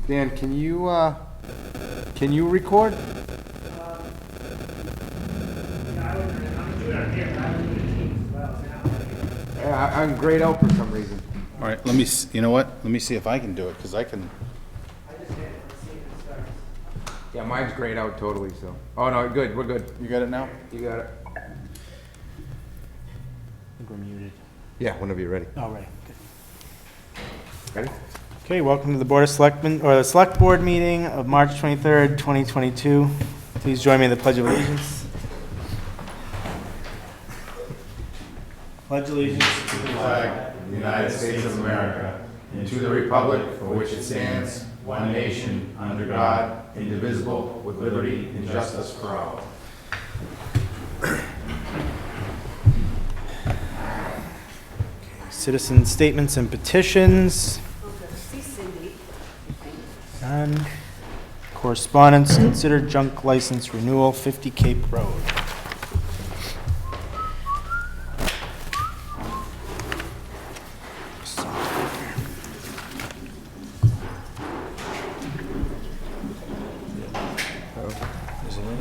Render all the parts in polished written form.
Dan, can you record? Yeah, I'm grayed out for some reason. All right, you know what? Let me see if I can do it, because I can. Yeah, mine's grayed out totally, so. Oh, no, good, we're good. You got it now? You got it. I think we're muted. Yeah, whenever you're ready. Oh, ready. Good. Ready? Okay, welcome to the Board of Selectmen, or the Select Board meeting of March 23rd, 2022. Please join me in the Pledge of Allegiance. Pledge allegiance to the Flag of the United States of America, and to the republic for which it stands, one nation, under God, indivisible, with liberty and justice for all. Citizen statements and petitions. None. Correspondence, consider junk license renewal, 50 Cape Road.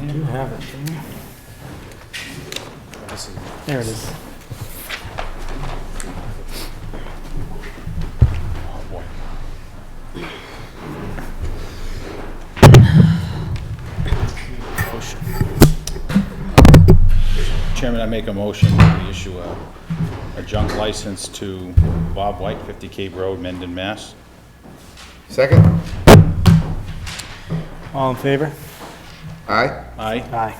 You have it, didn't you? There it is. Chairman, I make a motion that we issue a junk license to Bob White, 50 Cape Road, Mendon, Mass. Second? All in favor? Aye. Aye. Aye.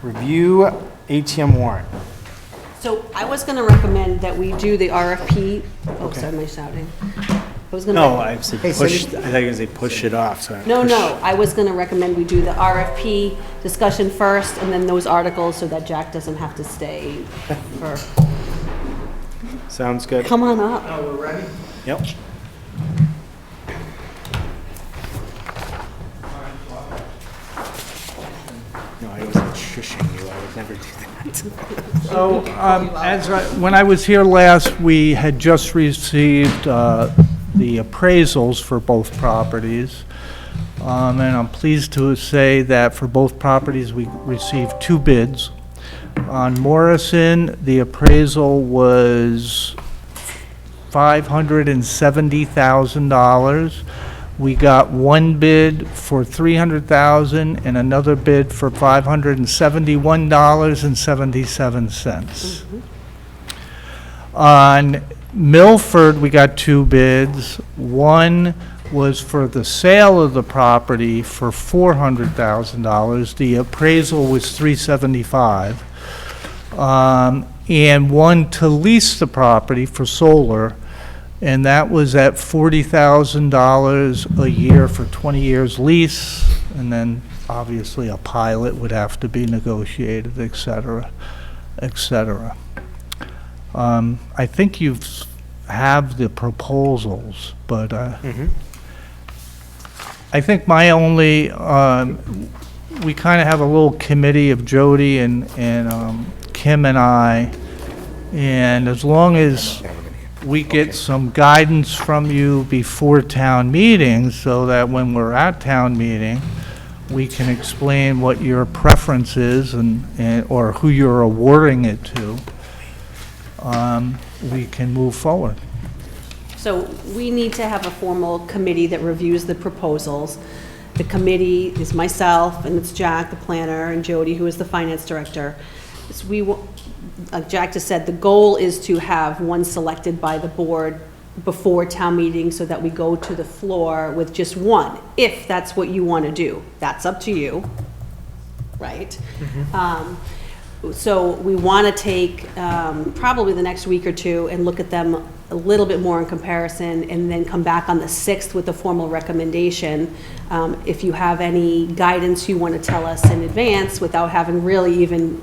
Review ATM warrant. So I was going to recommend that we do the RFP. Oh, Okay. sorry, am I shouting? I was going No, to. I said Hey, push, Cindy. I thought you were gonna say push it off, so. No, push- no, I was going to recommend we do the RFP discussion first and then those articles so that Jack doesn't have to stay for, Sounds good. come on up. Oh, we're ready? Yep. No, I wasn't shushing you, I would never do that. So, when I was here last, we had just received the appraisals for both properties. And I'm pleased to say that for both properties, we received 2 bids. On Morrison, the appraisal was $570,000. We got 1 bid for $300,000 and another bid for $571.77. On Milford, we got 2 bids. One was for the sale of the property for $400,000. The appraisal was $375,000. And one to lease the property for solar, and that was at $40,000 a year for 20 years lease, and then obviously a pilot would have to be negotiated, et cetera, et cetera. I think you have the proposals, but I think my only, we kind of have a little committee of Jody and Kim and I, and as long as we get some guidance from you before town meeting, so that when we're at town meeting, we can explain what your preference is and or who you're awarding it to, we can move forward. So we need to have a formal committee that reviews the proposals. The committee is myself, and it's Jack, the planner, and Jody, who is the finance director. So like Jack just said, the goal is to have one selected by the board before town meeting so that we go to the floor with just one, if that's what you want to do. That's up to you, right? So we want to take probably the next week or two and look at them a little bit more in comparison, and then come back on the 6th with a formal recommendation. If you have any guidance you want to tell us in advance without having really even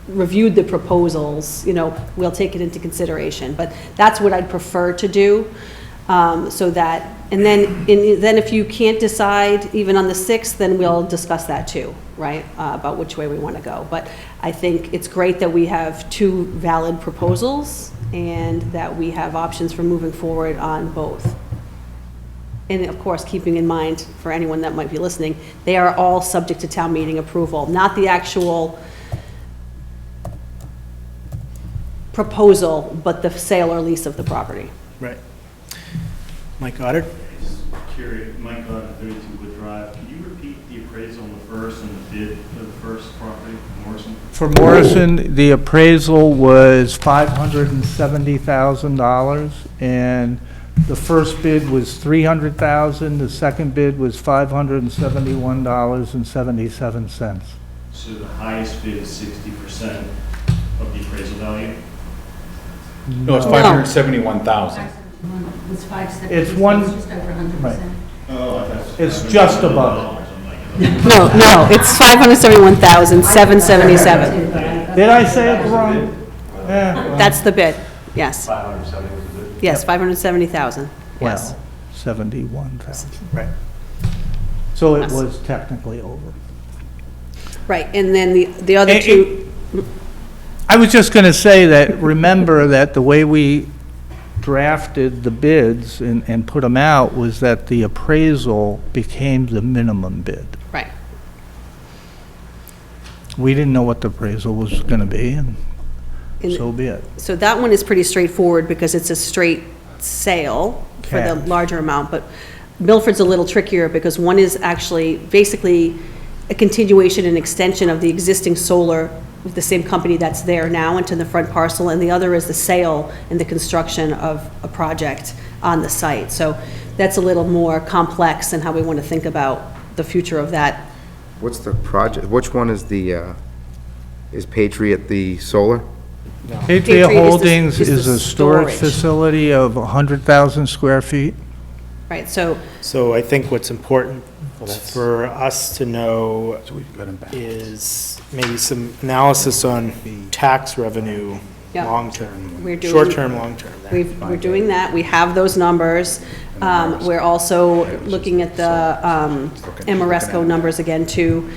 reviewed the proposals, we'll take it into consideration. But that's what I'd prefer to do, so that, and then if you can't decide even on the 6th, then we'll discuss that too, right? About which way we want to go. But I think it's great that we have 2 valid proposals and that we have options for moving forward on both. And of course, keeping in mind, for anyone that might be listening, they are all subject to town meeting approval, not the actual proposal, but the sale or lease of the property. Right. Mike Goddard? Just curious, Mike on 32 Wood Drive, can you repeat the appraisal on the first and the bid for the first property, Morrison? For Morrison, the appraisal was $570,000, and the first bid was $300,000, the second bid was $571.77. So the highest bid is 60% of the appraisal value? No, it's No. 571,000. It's 570. It's one- Just over 100%. Right. Oh, I thought It's just above. No, it's $571,777. Did I say it wrong? Yeah. That's the bid, yes. 570 was the bid? Yes, 570,000, yes. Well, 71,000. Right. So it was technically over. Right, and then the other And- two, I was just going to say that, remember that the way we drafted the bids and put them out was that the appraisal became the minimum bid. right, We didn't know what the appraisal was going to be, and And- so be it. so that one is pretty straightforward because it's a straight sale for the Cash. larger amount, but Milford's a little trickier because one is actually basically a continuation and extension of the existing solar with the same company that's there now into the front parcel, and the other is the sale and the construction of a project on the site. So that's a little more complex in how we want to think about the future of that. What's the project, which one is is Patriot the solar? Patriot Patriot Holdings is the is a storage storage. facility of 100,000 square feet. Right, so, So I think what's important for us to know is maybe some analysis on tax revenue, Yeah. long-term, We're doing- short-term, long-term. we're doing that, we have those numbers. We're also looking at the Amoresco numbers again too,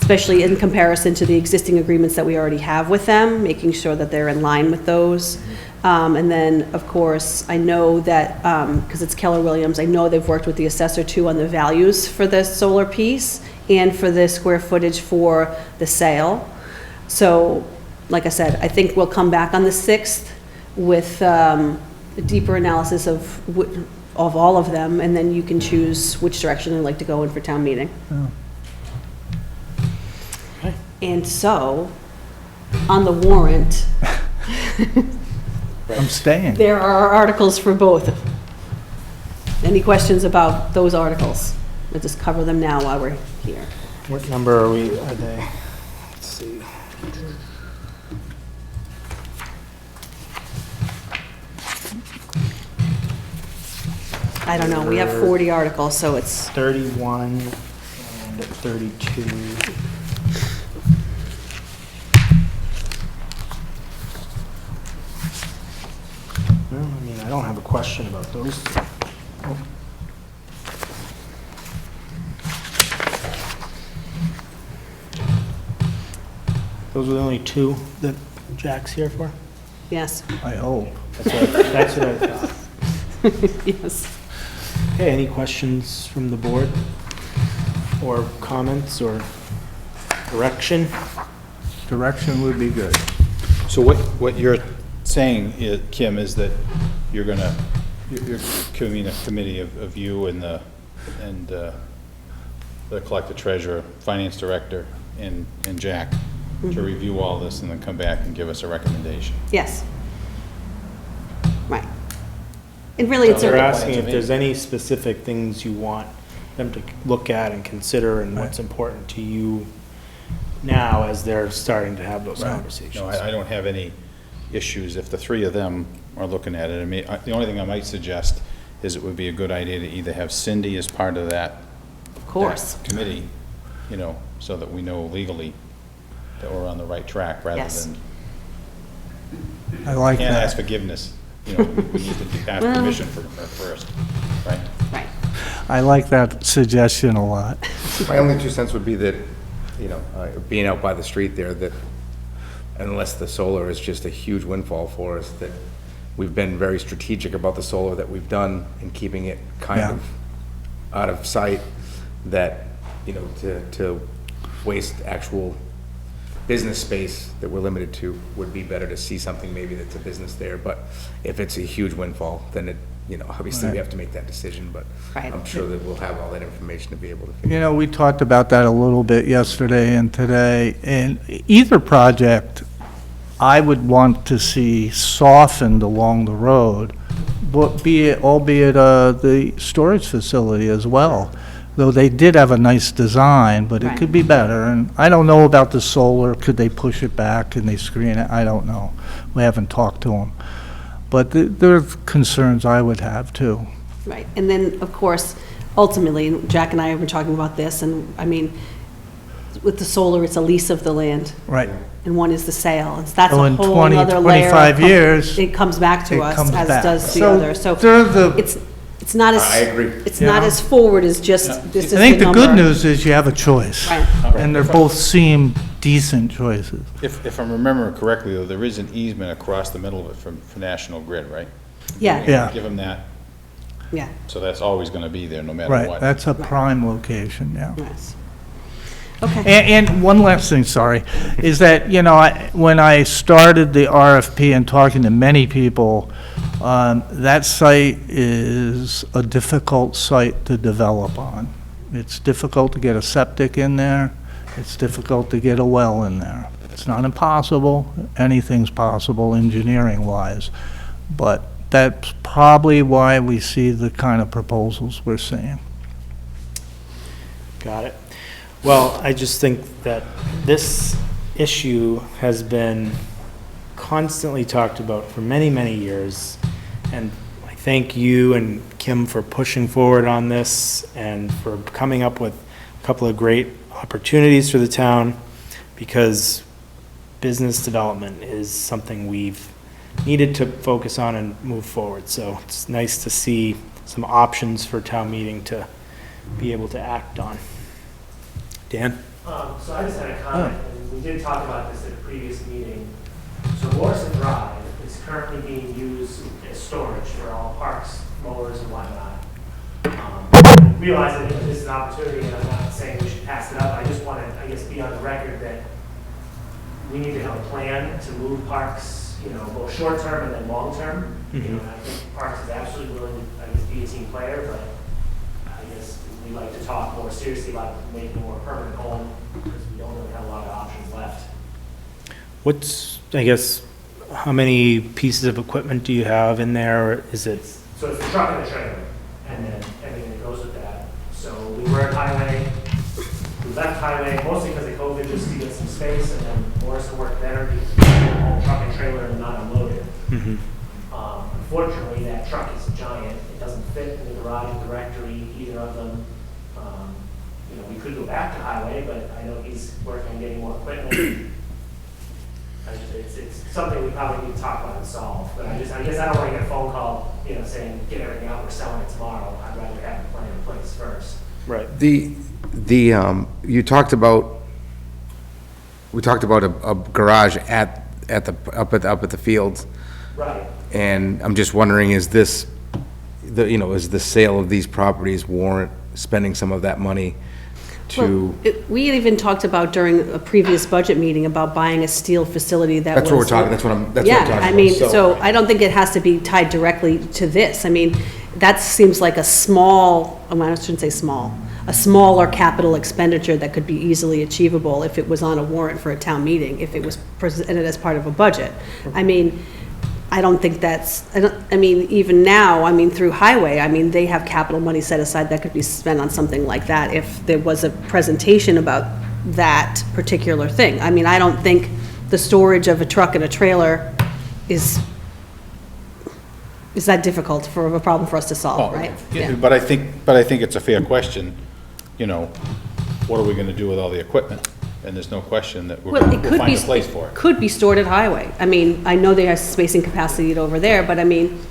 especially in comparison to the existing agreements that we already have with them, making sure that they're in line with those. And then, of course, I know that, because it's Keller Williams, I know they've worked with the assessor too on the values for the solar piece and for the square footage for the sale. So, like I said, I think we'll come back on the 6th with a deeper analysis of all of them, and then you can choose which direction you'd like to go in for town meeting. Okay. And so, on the warrant, I'm staying. there are articles for both. Any questions about those articles? We'll just cover them now while we're here. What number are they? Let's see. I don't know, we have 40 articles, so it's, 31 and 32. Well, I mean, I don't have a question about those. Those are the only two that Jack's here for? yes, I hope. That's what I thought. yes. Okay, any questions from the board? Or comments or direction? Direction would be good. So what you're saying, Kim, is that you're convening a committee of you and the collector treasurer, finance director, and Jack to review all this and then come back and give us a recommendation. Yes. Right. And really, it's They're a, asking if there's any specific things you want them to look at and consider and what's important to you now as they're starting to have those conversations. No, I don't have any issues if the three of them are looking at it. I mean, the only thing I might suggest is it would be a good idea to either have Cindy as part of that of course, that committee, so that we know legally that we're on the right track rather Yes. than, I like can't ask that. forgiveness. We need to ask permission from her first, right? right. I like that suggestion a lot. My only 2 cents would be that, being out by the street there, that unless the solar is just a huge windfall for us, that we've been very strategic about the solar that we've done and keeping it kind Yeah. of out of sight, that, you know, to waste actual business space that we're limited to, would be better to see something maybe that's a business there. But if it's a huge windfall, then it, you know, obviously we have to make that decision, but Right. I'm sure that we'll have all that information to be able to figure. You know, we talked about that a little bit yesterday and today, and either project, I would want to see softened along the road, but albeit the storage facility as well. Though they did have a nice design, but it Right. could be better. And I don't know about the solar. Could they push it back? Can they screen it? I don't know. We haven't talked to them. But there are concerns I would have too. Right, and then, of course, ultimately, Jack and I have been talking about this, and, I mean, with the solar, it's a lease of the land, Right. and one is the sale, and that's Oh, a in whole 20, other layer. of 25 years, It comes back to it us, comes as back. does the So other, so they're the- it's not as. I agree. It's not Yeah. as forward as just, this is the I think the good number. news is you have a choice. Right. And they both seem decent choices. If I'm remembering correctly, though, there is an easement across the middle of it for National Grid, right? Yeah, Yeah. Give them that, yeah, so that's always gonna be there, no matter Right, what. that's a prime location, yeah. yes. Okay, And one last thing, sorry, is that, you know, when I started the RFP and talking to many people, that site is a difficult site to develop on. It's difficult to get a septic in there. It's difficult to get a well in there. It's not impossible. Anything's possible engineering-wise. But that's probably why we see the kind of proposals we're seeing. Got it. Well, I just think that this issue has been constantly talked about for many, many years. And I thank you and Kim for pushing forward on this and for coming up with a couple of great opportunities for the town, because business development is something we've needed to focus on and move forward. So it's nice to see some options for town meeting to be able to act on. Dan? So I just had a comment, and we did talk about this at a previous meeting. So Morrison Drive is currently being used as storage for all parks, mowers and whatnot. I realize that this is an opportunity, and I'm not saying we should pass it up. I just want to, I guess, be on the record that we need to have a plan to move parks, you know, both short-term and then long-term. You know, and I think Parks is absolutely willing to, I guess, be a team player, but I guess we'd like to talk more seriously about making a more permanent home, because we don't really have a lot of options left. What's, I guess, how many pieces of equipment do you have in there? Or is it, So it's the truck and the trailer, and then everything that goes with that. So we were at Highway, we left Highway mostly because of COVID, just to get some space, and then Morrison worked better because we had the whole truck and trailer and not unloaded. Unfortunately, that truck is giant. It doesn't fit in the garage directory, either of them. You know, we could go back to Highway, but I know he's working on getting more equipment. It's something we probably need to talk about and solve, but I guess I don't want to get a phone call, you know, saying, get everything out, we're selling it tomorrow. I'd rather have a plan in place first. right? You talked about, we talked about a garage up at the fields, Right. and I'm just wondering, is this, is the sale of these properties warrant spending some of that money to? Well, we even talked about during a previous budget meeting about buying a steel facility that was. That's what we're talking, that's what I'm talking about. Yeah, I mean, so I don't think it has to be tied directly to this. I mean, that seems like a small, I shouldn't say small, a smaller capital expenditure that could be easily achievable if it was on a warrant for a town meeting, if it was presented as part of a budget. I mean, I don't think that's, even now, through Highway, they have capital money set aside that could be spent on something like that if there was a presentation about that particular thing. I don't think the storage of a truck and a trailer is that difficult for a problem for us to solve, right? Yeah, but I think it's a fair question, what are we gonna do with all the equipment? And there's no question that Well, it we'll could find be, a place for it. could be stored at Highway. I know they have spacing capacity over there, but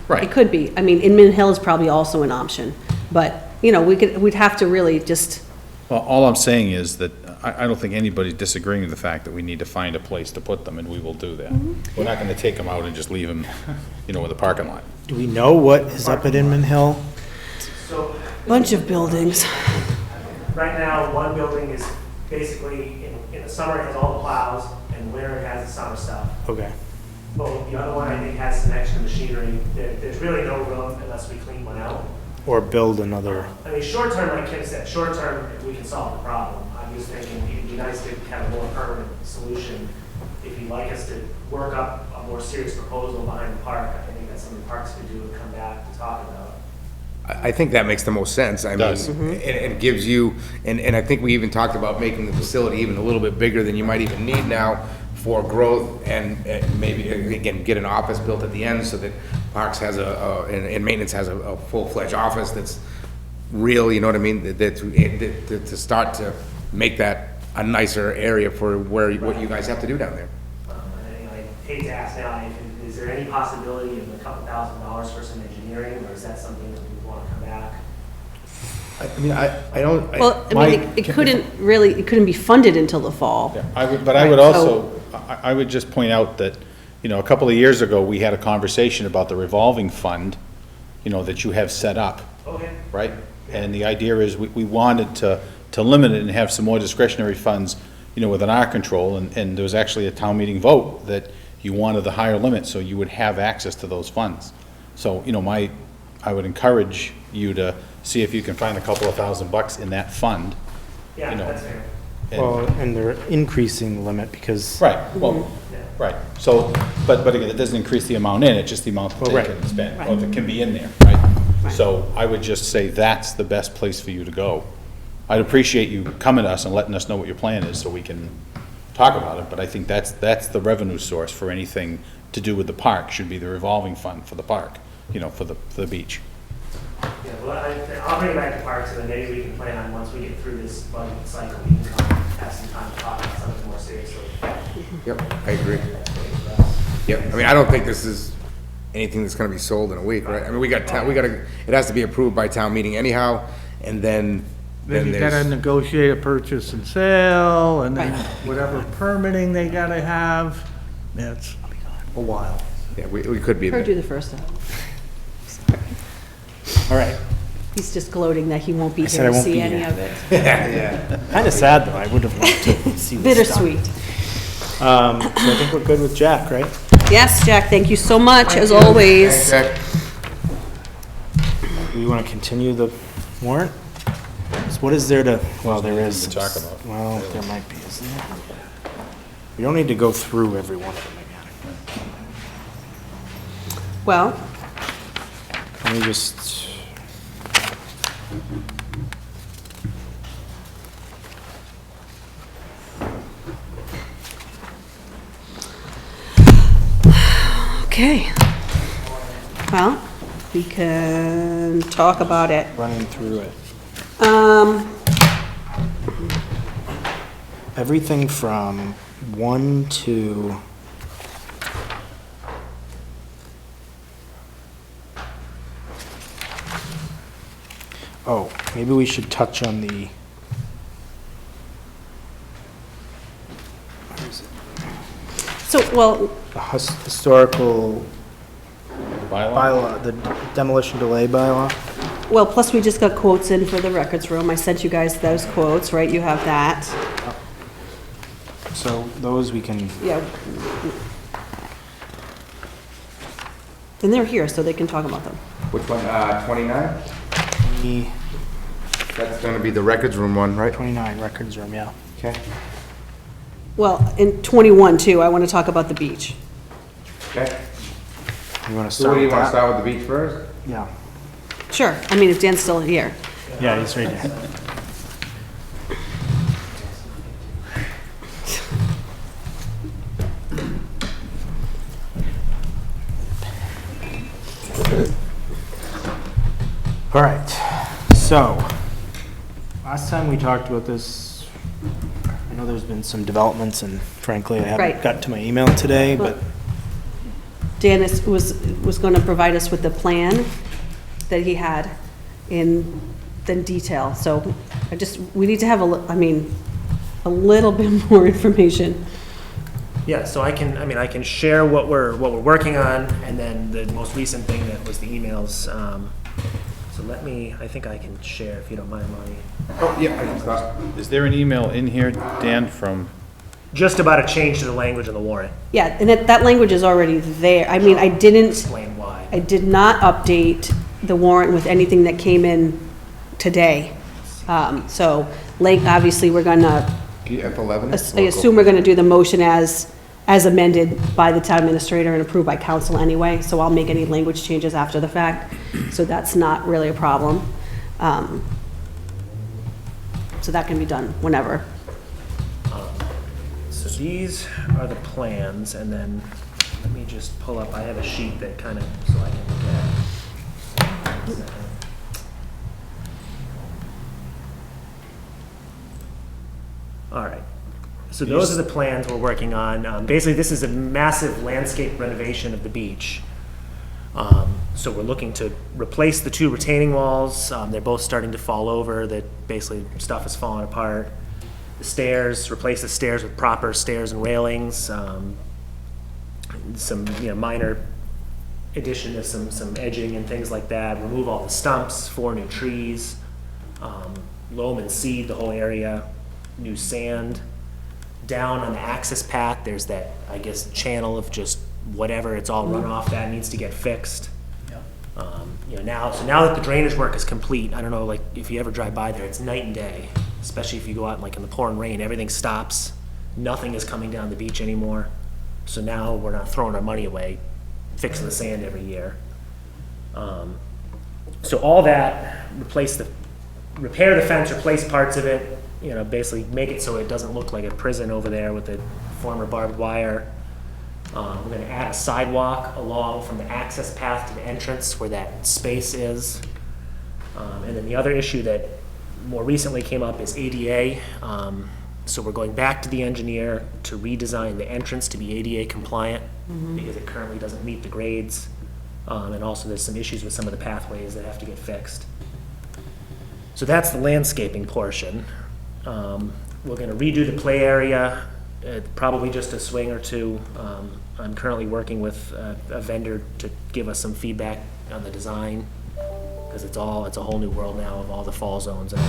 Right. it could be. Inman Hill is probably also an option, but, we'd have to really just, Well, all I'm saying is that I don't think anybody's disagreeing with the fact that we need to find a place to put them, and we will do that. We're not gonna take them out and just leave them, in the parking lot. Do we know what is up at Inman Hill? So Bunch of buildings. Right now, one building is basically, in the summer, it has all the plows, and in winter, it has the summer stuff. Okay. Well, the other one, I think, has some extra machinery. There's really no room unless we clean one out. Or build another, I mean, short term, like Kim said, short term, we can solve the problem. I'm just thinking it'd be nice to have a more permanent solution. If you'd like us to work up a more serious proposal behind the park, I think that's something Parks could do and come back to talk about. I think that makes the most sense. I mean, Does. it gives you, and I think we even talked about making the facility even a little bit bigger than you might even need now for growth, and maybe, again, get an office built at the end so that Parks has and maintenance has a full-fledged office that's real, you know what I mean? To start to make that a nicer area for what you guys have to do down there. And I hate to ask now, is there any possibility of a couple $1,000s for some engineering, or is that something that we want to come back? I mean, I don't. Well, I mean, it couldn't be funded until the fall. Yeah, I would also, I would just point out that, a couple of years ago, we had a conversation about the revolving fund, that you have set up, Okay. right? And the idea is, we wanted to limit it and have some more discretionary funds, within our control, and there was actually a town meeting vote that you wanted the higher limit, so you would have access to those funds. So, I would encourage you to see if you can find a couple of $1,000 in that fund. Yeah, that's fair. and- well, and they're increasing the limit because. Right, well, right, so, but again, it doesn't increase the amount in, it's just the amount that Well, they right. can spend, or Right. that can be in there, right? Right. So I would just say that's the best place for you to go. I'd appreciate you coming to us and letting us know what your plan is, so we can talk about it, but I think that's the revenue source for anything to do with the park, should be the revolving fund for the park, for the beach. Yeah, well, I'll bring it back to Parks, and then maybe we can plan on, once we get through this budget cycle, we can come have some time to talk about something more seriously. Yep, I agree. Yep, I mean, I don't think this is anything that's gonna be sold in a week, right? I mean, it has to be approved by town meeting anyhow, and then Then you gotta there's, negotiate a purchase and sale, and then Right. whatever permitting they gotta have. Yeah, it's a while. yeah, we could be Heard you there. the first time. All right. He's just gloating that he won't be I said here I to won't see be any here. of it. Yeah. Kind of sad, though. I would have loved to see this done. Bittersweet. So I think we're good with Jack, right? Yes, Jack, thank you so much, as always. Thanks, Jack. Do you want to continue the warrant? So what is there to, well, there is. To talk about. Well, there might be, isn't there? We don't need to go through every one of them again. Well, Let me just. okay. Well, we can talk about it. Running through it. Everything from 1 to. Oh, maybe we should touch on the. Where is it? So, well, The historical Bylaw? bylaw, the demolition delay bylaw. well, plus we just got quotes in for the records room. I sent you guys those quotes, right? You have that. So those we can, Yeah. And they're here, so they can talk about them. Which one, 29? the That's gonna be the records room one, right? 29 records room, yeah. Okay. Well, in 21 too, I want to talk about the beach. Okay. You want to So start what do you with wanna that? start with, the beach first? Yeah. Sure, I mean, if Dan's still here. Yeah, he's right there. All right, so, last time we talked about this, I know there's been some developments, and frankly, I haven't Right. got to my email today, but Dan was going to provide us with the plan that he had in detail. So we need to have a little bit more information. Yeah, so I can share what we're working on, and then the most recent thing that was the emails. So let me, I think I can share if you don't mind, Lonnie. Oh, yeah, I can stop. Is there an email in here, Dan, from, Just about a change to the language in the warrant, Yeah, and that language is already there. I mean, I explain why. did not update the warrant with anything that came in today. So, obviously, we're gonna, F11? I assume we're gonna do the motion as amended by the town administrator and approved by council anyway, so I'll make any language changes after the fact, so that's not really a problem. So that can be done whenever. So these are the plans, and then let me just pull up, I have a sheet that kind of, so I can look at. All right, so those are the plans we're working on. Basically, this is a massive landscape renovation of the beach. So we're looking to replace the 2 retaining walls. They're both starting to fall over, that basically stuff is falling apart. The stairs, replace the stairs with proper stairs and railings. Some, minor addition of some edging and things like that. Remove all the stumps, 4 new trees, loam and seed the whole area, new sand. Down on the access path, there's that, I guess, channel of just whatever, it's all runoff, that needs to get fixed. Now that the drainage work is complete, I don't know, like, if you ever drive by there, it's night and day, especially if you go out like in the pouring rain, everything stops. Nothing is coming down the beach anymore. So now we're not throwing our money away fixing the sand every year. So all that, repair the fence, replace parts of it, basically make it so it doesn't look like a prison over there with the former barbed wire. We're gonna add a sidewalk along from the access path to the entrance where that space is. And then the other issue that more recently came up is ADA. So we're going back to the engineer to redesign the entrance to be ADA compliant because it currently doesn't meet the grades. And also there's some issues with some of the pathways that have to get fixed. So that's the landscaping portion. We're gonna redo the play area, probably just a swing or 2. I'm currently working with a vendor to give us some feedback on the design, because it's a whole new world now of all the fall zones and all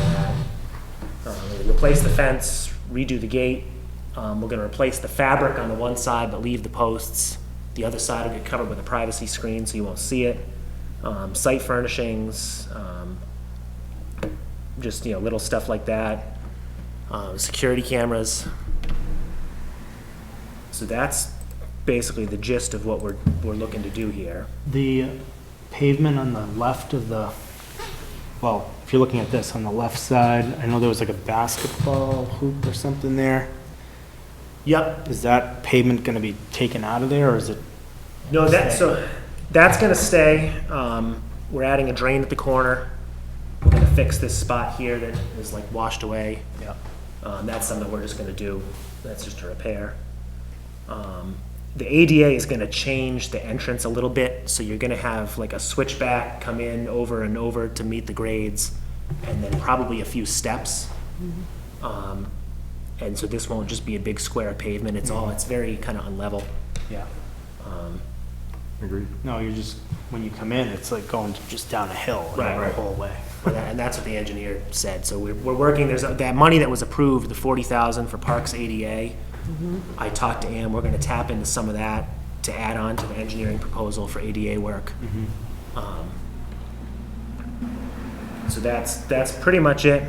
that. Replace the fence, redo the gate. We're gonna replace the fabric on the one side but leave the posts. The other side will get covered with a privacy screen so you won't see it. Site furnishings, just little stuff like that. Security cameras. So that's basically the gist of what we're looking to do here. The pavement on the left of the, well, if you're looking at this, on the left side, I know there was like a basketball hoop or something there. Yep. Is that pavement gonna be taken out of there, or is it? No, that's gonna stay. We're adding a drain at the corner. We're gonna fix this spot here that is like washed away. Yep. That's something we're just gonna do. That's just a repair. The ADA is gonna change the entrance a little bit, so you're gonna have like a switchback come in over and over to meet the grades, and then probably a few steps. And so this won't just be a big square of pavement, it's very kind of unlevel. Yeah. Agreed. No, you're just, when you come in, it's like going just down a hill Right, the right. whole way. And that's what the engineer said. So we're working, there's that money that was approved, the 40,000 for Parks ADA. I talked to Ann, we're gonna tap into some of that to add on to the engineering proposal for ADA work. So that's pretty much it.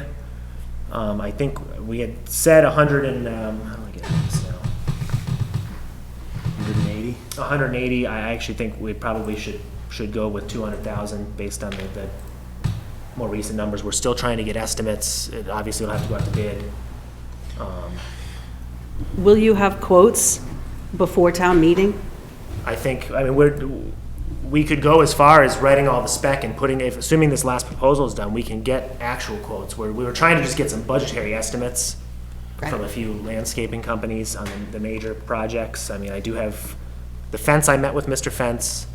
I think we had said 100 and, how do I get this now? 180? 180, I actually think we probably should go with 200,000 based on the more recent numbers. We're still trying to get estimates. It obviously will have to go out to bid. Will you have quotes before town meeting? We could go as far as writing all the spec and assuming this last proposal is done, we can get actual quotes. We were trying to just get some budgetary estimates from a few landscaping companies on the major projects. I do have the fence. I met with Mr. Fence.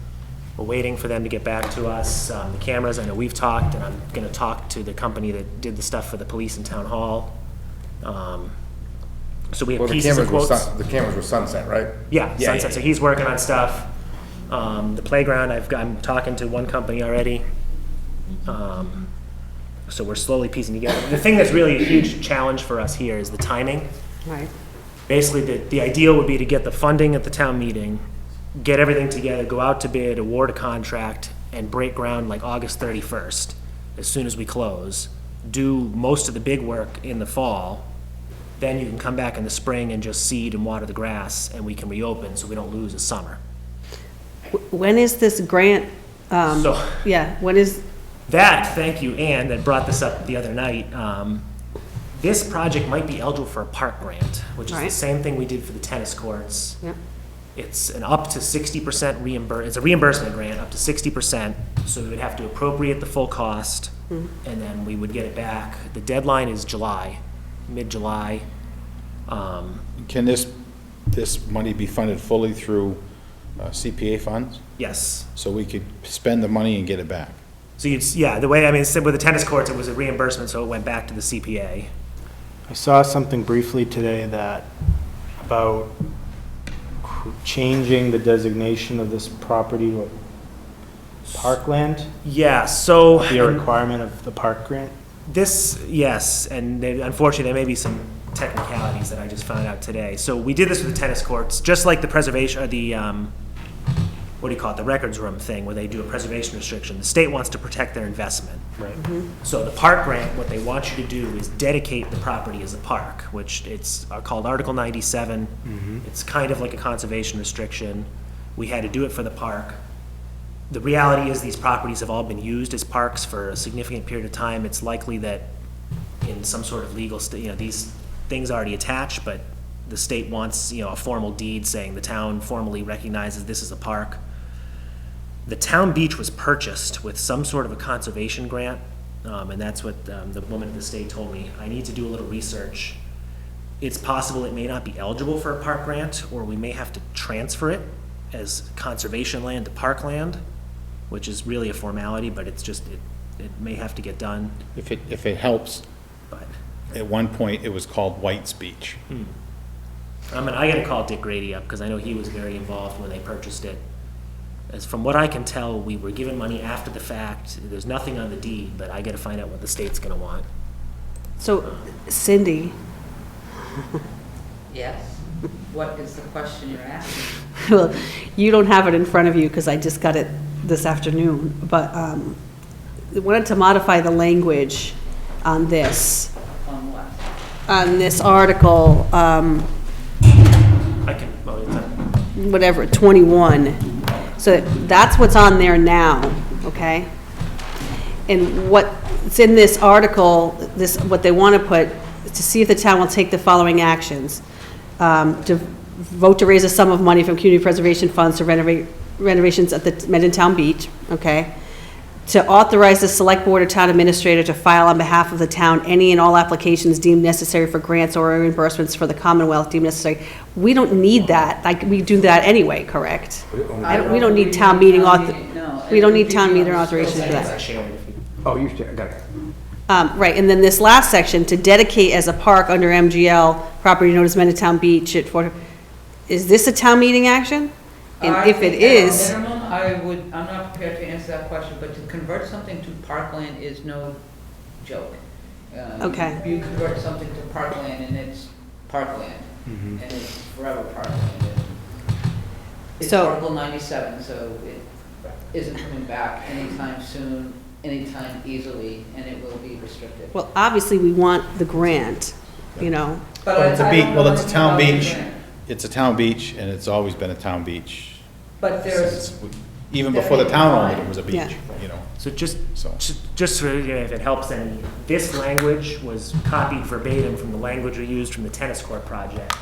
We're waiting for them to get back to us. The cameras, I know we've talked, and I'm gonna talk to the company that did the stuff for the police and town hall. So we have Well, the pieces of cameras quotes. the cameras were Sunset, right? Yeah, Sunset, so he's working on stuff. The playground, I'm talking to one company already. So we're slowly piecing together. The thing that's really a huge challenge for us here is the timing. Right. Basically, the ideal would be to get the funding at the town meeting, get everything together, go out to bid, award a contract, and break ground like August 31st, as soon as we close. Do most of the big work in the fall, then you can come back in the spring and just seed and water the grass, and we can reopen so we don't lose a summer. When is this grant, So yeah, when is, that, thank you, Ann, that brought this up the other night. This project might be eligible for a park grant, which is the Right. same thing we did for the tennis courts. yeah, It's an up to 60% it's a reimbursement grant, up to 60%, so we would have to appropriate the full cost, and then we would get it back. The deadline is July, mid-July. Can this money be funded fully through CPA funds? Yes. So we could spend the money and get it back? So yeah, the way, I mean, with the tennis courts, it was a reimbursement, so it went back to the CPA. I saw something briefly today about changing the designation of this property to parkland, Yeah, so. be a requirement of the park grant. This, yes, and unfortunately, there may be some technicalities that I just found out today. So we did this with the tennis courts, just like the preservation, or the, what do you call it, the records room thing, where they do a preservation restriction. The state wants to protect their investment. Right. So the park grant, what they want you to do is dedicate the property as a park, which it's called Article 97. It's kind of like a conservation restriction. We had to do it for the park. The reality is these properties have all been used as parks for a significant period of time. It's likely that in some sort of legal, these things already attached, but the state wants, a formal deed saying the town formally recognizes this as a park. The town beach was purchased with some sort of a conservation grant, and that's what the woman at the state told me. I need to do a little research. It's possible it may not be eligible for a park grant, or we may have to transfer it as conservation land to parkland, which is really a formality, but it's just, it may have to get done, If it helps, but. at one point, it was called White's Beach. I gotta call Dick Grady up, because I know he was very involved when they purchased it. As from what I can tell, we were given money after the fact, there's nothing on the deed, but I gotta find out what the state's gonna want. so Cindy, Yes. What is the question you're asking? well, you don't have it in front of you because I just got it this afternoon, but I wanted to modify the language on this article, I can, well, it's a- whatever, 21. So that's what's on there now, okay? And what's in this article, what they want to put, is to see if the town will take the following actions. To vote to raise a sum of money from community preservation funds to renovate renovations at the Town Beach, okay? To authorize the select board or town administrator to file on behalf of the town any and all applications deemed necessary for grants or reimbursements for the Commonwealth deemed necessary. We don't need that, like, we do that anyway, correct? We don't need town meeting we don't need town meeting authorization for that. Oh, you got it. Right, and then this last section, to dedicate as a park under MGL, property known as Town Beach at Fort, is this a town meeting action? And if it is, At a minimum, I'm not prepared to answer that question, but to convert something to parkland is no joke. Okay. You convert something to parkland and it's parkland, and it's forever parkland. It's So- Article 97, so it isn't coming back anytime soon, anytime easily, and it will be restricted. well, obviously, we want the grant, you know? But Well, it's a I beach, don't well, know it's a anything town about the beach. grant. It's a town beach, and it's always been a town beach. But there's, since even before the town owned it, it was a Yeah. beach, you know, So just so. for, if it helps any, this language was copied verbatim from the language we used from the tennis court project.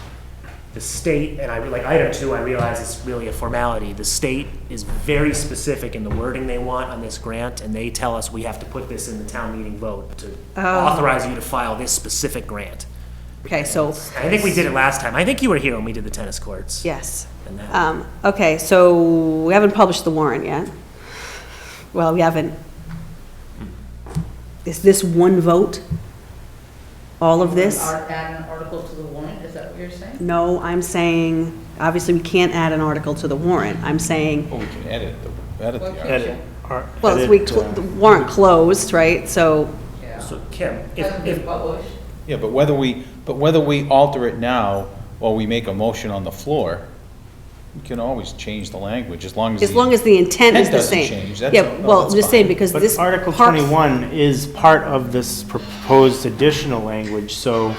The state, and like item 2, I realize it's really a formality. The state is very specific in the wording they want on this grant, and they tell us we have to put this in the town meeting vote to authorize you to file this specific grant. Okay, so, I think we did it last time. I think you were here when we did the tennis courts. yes. And that- Okay, so we haven't published the warrant yet. Well, we haven't. Is this one vote? All of this? add an article to the warrant, is that what you're saying? No, I'm saying, obviously, we can't add an article to the warrant. I'm saying, Oh, we can edit the Well, article. Edit Well, the warrant closed, right, so, Yeah. So Kim, Hasn't been published. Yeah, but whether we alter it now, or we make a motion on the floor, we can always change the language, as long as. as long as the intent is the doesn't same. change, that's- Yeah, well, that's I'm just saying, fine. because this. But Article Parks- 21 is part of this proposed additional language, so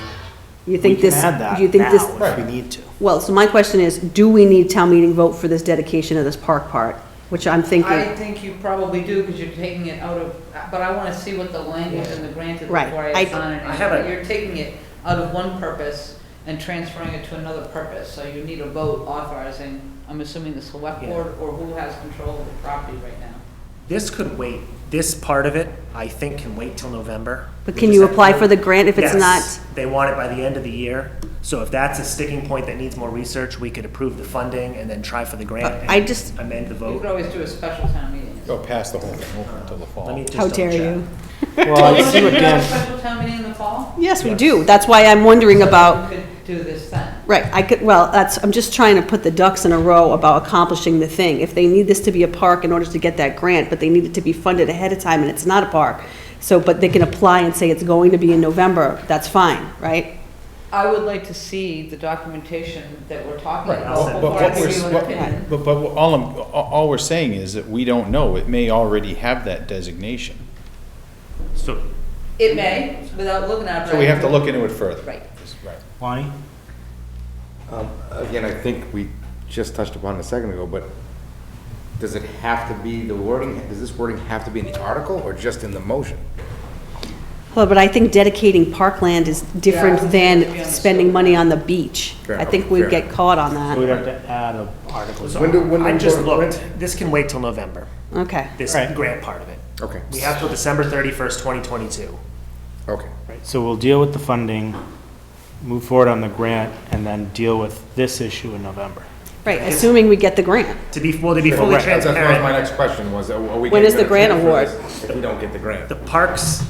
You we think can this, add that do you think this? now if we need to. Well, so my question is, do we need town meeting vote for this dedication of this park part? Which I'm I thinking, think you probably do, because you're taking it out of, but I want to see what the language in the grant is Right. before I- I sign it. I have a- You're taking it out of one purpose and transferring it to another purpose, so you need a vote authorizing, I'm assuming the select Yeah. board, or who has control of the property right now. this could wait, this part of it, I think can wait till November. but can you apply for the grant if it's not? Yes, they want it by the end of the year. So if that's a sticking point that needs more research, we could approve the funding and then try for the grant I and just- amend the You vote. could always do a special town meeting. Go past the whole thing, open until the Let me fall. just How dare double you? check. Well, I see what Don't you have a Dan, special town meeting in the fall? Yes, we do. That's why I'm wondering about, You could do this then. right, I could, well, I'm just trying to put the ducks in a row about accomplishing the thing. If they need this to be a park in order to get that grant, but they need it to be funded ahead of time and it's not a park, so, but they can apply and say it's going to be in November, that's fine, right? I would like to see the documentation that we're talking Right, I'll about send- But before I what give you an we're, opinion. but all we're saying is that we don't know, it may already have that designation. So It may, without looking at it. So we have to look into it further. Right. Right. Lonnie? Again, I think we just touched upon it a second ago, but does it have to be the wording, does this wording have to be in the article or just in the motion? Well, but I think dedicating parkland is Yeah, I different would think it should be than on the spending side. money on the beach. Fair I enough, think we'd fair get enough. caught on So we'd that. have to add a article. When I just when- looked, this can wait till November, Okay, this Right. grant part of it. Okay, We have till December 31st, 2022. okay. Right, so we'll deal with the funding, move forward on the grant, and then deal with this issue in November. right, assuming we get the grant. To be fully That's my transparent, next question was, are we? When getting is the gonna grant transfer award? this If we don't get the grant? the Parks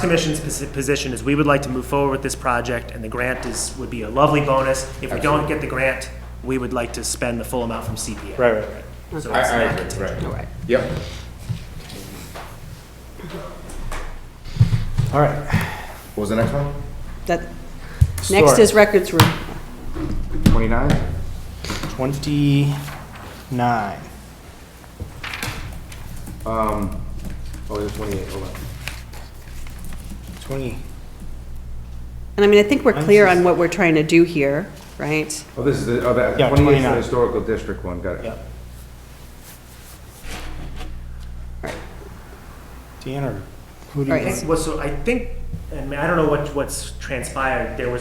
Commission's position is we would like to move forward with this project, and the grant would be a lovely bonus. If we don't get the grant, we would like to spend the full amount from CPA. Right. So I it's not agree, contingent. right. Right. Yep. All right. What was the next one? That, next Storage. is records room. 29? 29. Oh, it's 28, hold on. 20. And I mean, I think we're Mine's clear just- on what we're trying to do here, right? Oh, this is the, oh, that, Yeah, 28 is the 29. historical district one, got it. Yep. Dan, or who do Right. you? Well, so I think, and I don't know what's transpired, there were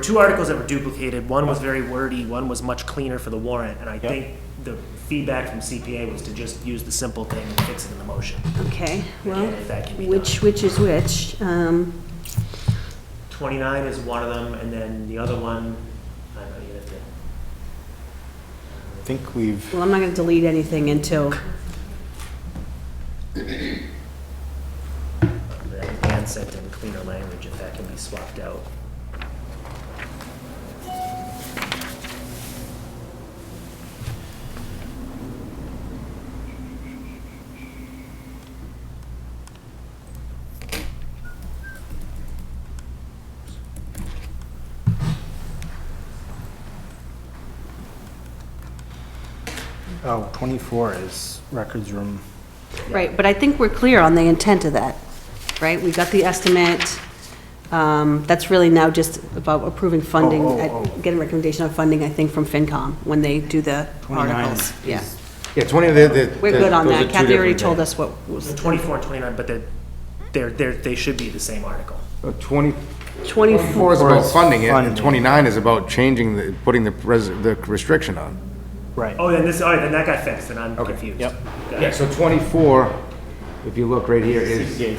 two articles that were duplicated, one was very wordy, one was much cleaner for the warrant, and I think the feedback from CPA was to just use the simple thing and fix it in the motion. Okay, well, If that can be which is which? 29 is one of them, and then the other one, I don't know, you have to. I think we've, Well, I'm not gonna delete anything until, Dan sent in cleaner language if that can be swapped out. oh, 24 is records room. right, but I think we're clear on the intent of that, right? We got the estimate. That's really now just about approving funding, getting recommendation of funding, I think, from FinCom when they do the 29 articles. Yeah, Yeah, 20, we're good on those are that. two Kathy already different told things. us what was, The 24 and 29, but they should be the same article. 24 is about funding it, and Funding. 29 is about changing putting the restriction on. Right. Oh, then all right, then that got fixed, and I'm Okay. confused. Yep. Got Yeah, it. so 24, if you look right here,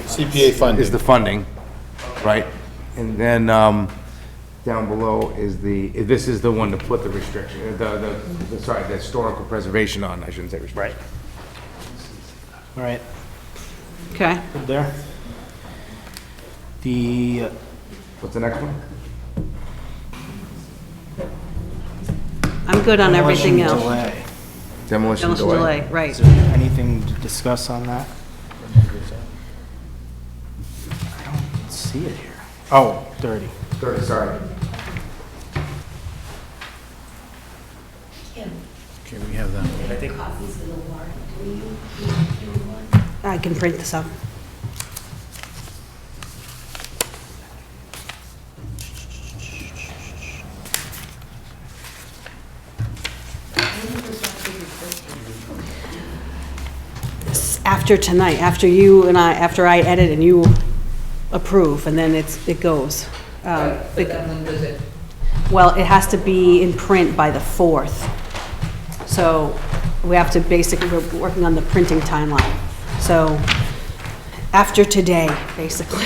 CPA funding. is the funding, right? And then, down below is this is the one to put the restriction, the historical preservation on, I shouldn't say restriction. All right, okay. good there. The, What's the next one? I'm good on everything demolition else. delay. Demolition Demolition delay. delay, right. Is there anything to discuss on that? I don't see it here. Oh, 30. Sorry. Okay, we have that. I think I can print this up. After tonight, after I edit and you approve, and then it goes. But then when does it, Well, it has to be in print by the 4th. So we have to basically, we're working on the printing timeline. So after today, basically.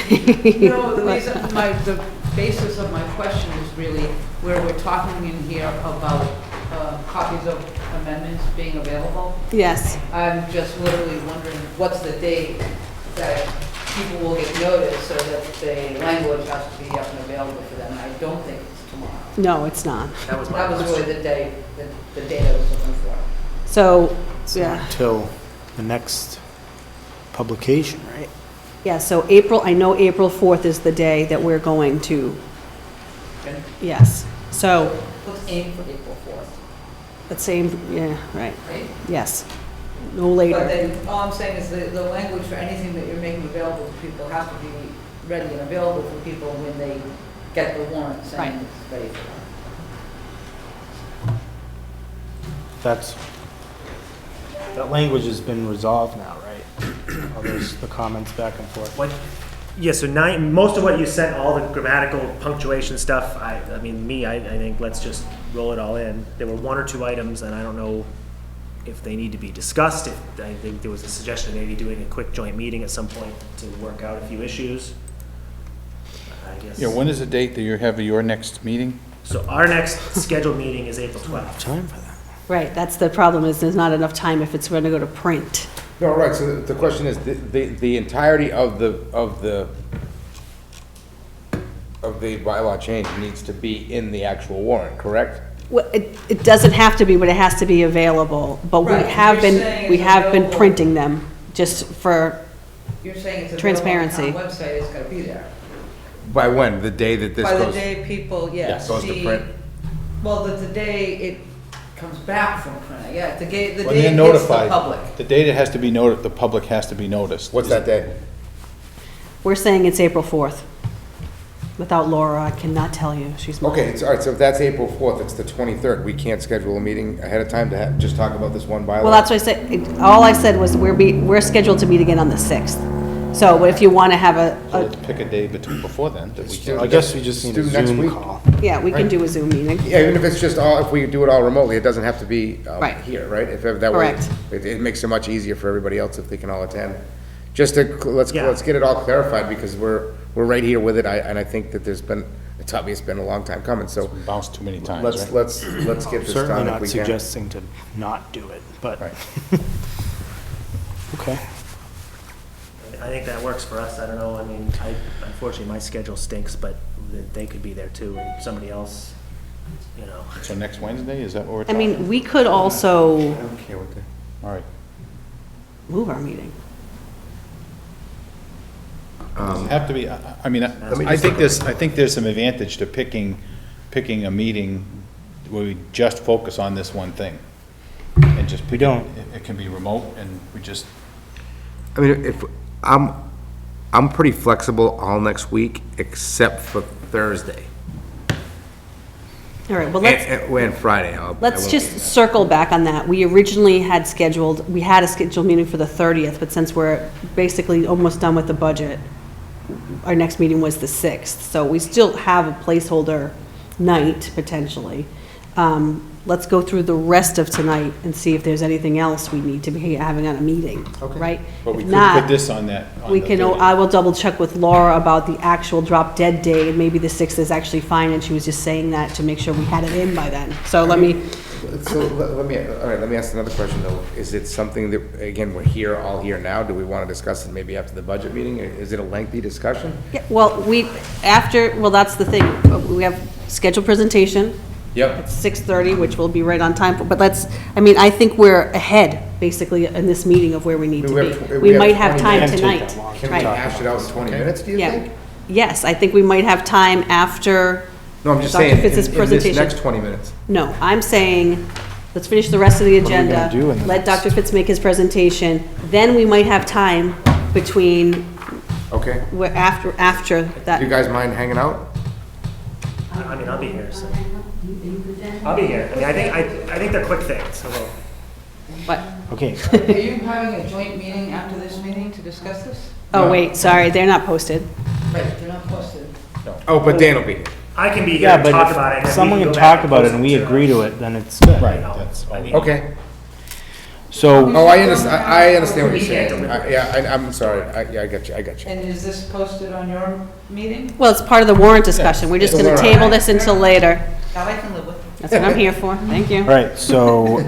no, the reason, the basis of my question is really where we're talking in here about copies of amendments being available. Yes. I'm just literally wondering, what's the date that people will get notice so that the language has to be up and available for them? I don't think it's tomorrow. No, it's not. that was my That was question. really the date I was looking for. So, yeah. Until the next publication, right? Yeah, so I know April 4th is the day that we're going to, Okay? yes. So, Let's aim for April 4th, let's say, yeah, right, right? yes. No But later. then, all I'm saying is the language for anything that you're making available to people has to be ready and available for people when they get the warrant saying Right. it's ready for them. That language has been resolved now, right? All those, the comments back and forth. What, yeah, so most of what you sent, all the grammatical punctuation stuff, I think let's just roll it all in. There were one or two items, and I don't know if they need to be discussed. I think there was a suggestion of maybe doing a quick joint meeting at some point to work out a few issues. I guess. Yeah, when is the date that you have your next meeting? So our next scheduled meeting is April 12th. Time for that. Right, that's the problem, is there's not enough time if it's going to go to print. No, right, so the question is, the entirety of the bylaw change needs to be in the actual warrant, correct? Well, it doesn't have to be, but it has to be available. But we Right, have you're been, saying we it's have been available. printing them, just for, You're saying it's available on Transparency. the town website, it's gotta be there. By when? The day that this By the goes? day people, yeah, Goes to see, print? well, the day it comes back from print, yeah, the When day they're it hits the notified, public. the date it has to be noted, the public has to be noticed. What's that day? we're saying it's April 4th. Without Laura, I cannot tell you, she's. Okay, it's, all right, so if that's April 4th, it's the 23rd. We can't schedule a meeting ahead of time to just talk about this one bylaw? Well, that's what I said, all I said was we're scheduled to meet again on the 6th. So if you want to have So let's pick a day before then, that we can. I guess we just need a Let's do next Zoom week. call. yeah, we can Right. do a Zoom meeting. Yeah, even if it's just if we do it all remotely, it doesn't have to be Right. here, right? If that way, Correct. it makes it much easier for everybody else if they can all attend. Just to, let's Yeah. get it all clarified, because we're right here with it, and I think that it's obvious, been a long time coming, so Bounced too many times, let's right? get this Certainly done if not we can. suggesting to not do it, but, Right. okay. I think that works for us. I don't know. I mean, unfortunately, my schedule stinks, but they could be there too, and somebody else, you know. So next Wednesday, is that what we're I talking? mean, we could also I don't care what the. All right. move our meeting. Does it have to be, I mean, me I just think there's some advantage to picking a meeting where we just focus on this one thing. And just. We don't. It can be remote and we just, I mean, if, I'm pretty flexible all next week, except for Thursday. All right, well, let's. And Friday. I Let's won't just be there. circle back on that. We originally had we had a scheduled meeting for the 30th, but since we're basically almost done with the budget, our next meeting was the 6th, so we still have a placeholder night, potentially. Let's go through the rest of tonight and see if there's anything else we need to be having on a meeting, right? but we If could not, put this on that. on we the can, 30th. I will double check with Laura about the actual drop dead day, and maybe the 6th is actually fine, and she was just saying that to make sure we had it in by then. So let me, So let me ask another question though. Is it something that, again, we're all here now, do we want to discuss it maybe after the budget meeting? Is it a lengthy discussion? yeah, well, that's the thing. We have scheduled presentation, Yep. It's 6:30, which will be right on time, but I think we're ahead, basically, in this meeting of where we need to We be. have- we We have might have 20 time minutes. tonight. Can't take that long. Can we Right. hash it out in 20 minutes, do you Yeah. think? Yes, I think we might have time after No, I'm just Dr. saying, in Fitz's this presentation. next 20 minutes. No, I'm saying, let's finish the rest of the What are we gonna agenda. do in the Let next- Dr. Fitz make his presentation. Then we might have time between, Okay. after Do that. you guys mind hanging out? I mean, I'll be here, so. I'll be here. I mean, I think they're quick things, so we'll. But, Okay, Are you having a joint meeting after this meeting to discuss this? oh, wait, sorry, they're not posted. Right, they're not posted. Oh, but Dan will be here. I can be here yeah, and but talk about it. and if then someone we can go back talk and about it post and we to- agree to it, then it's good. Right, No, that's all. I mean- Okay. So, Oh, I understand, I understand what We you're can't saying. deliberate. Yeah, I'm sorry. I got you. And is this posted on your meeting? Well, it's part of the warrant discussion. We're just It's a gonna warrant. table this until later. That I can live with. That's what I'm here for. Thank you. all right, so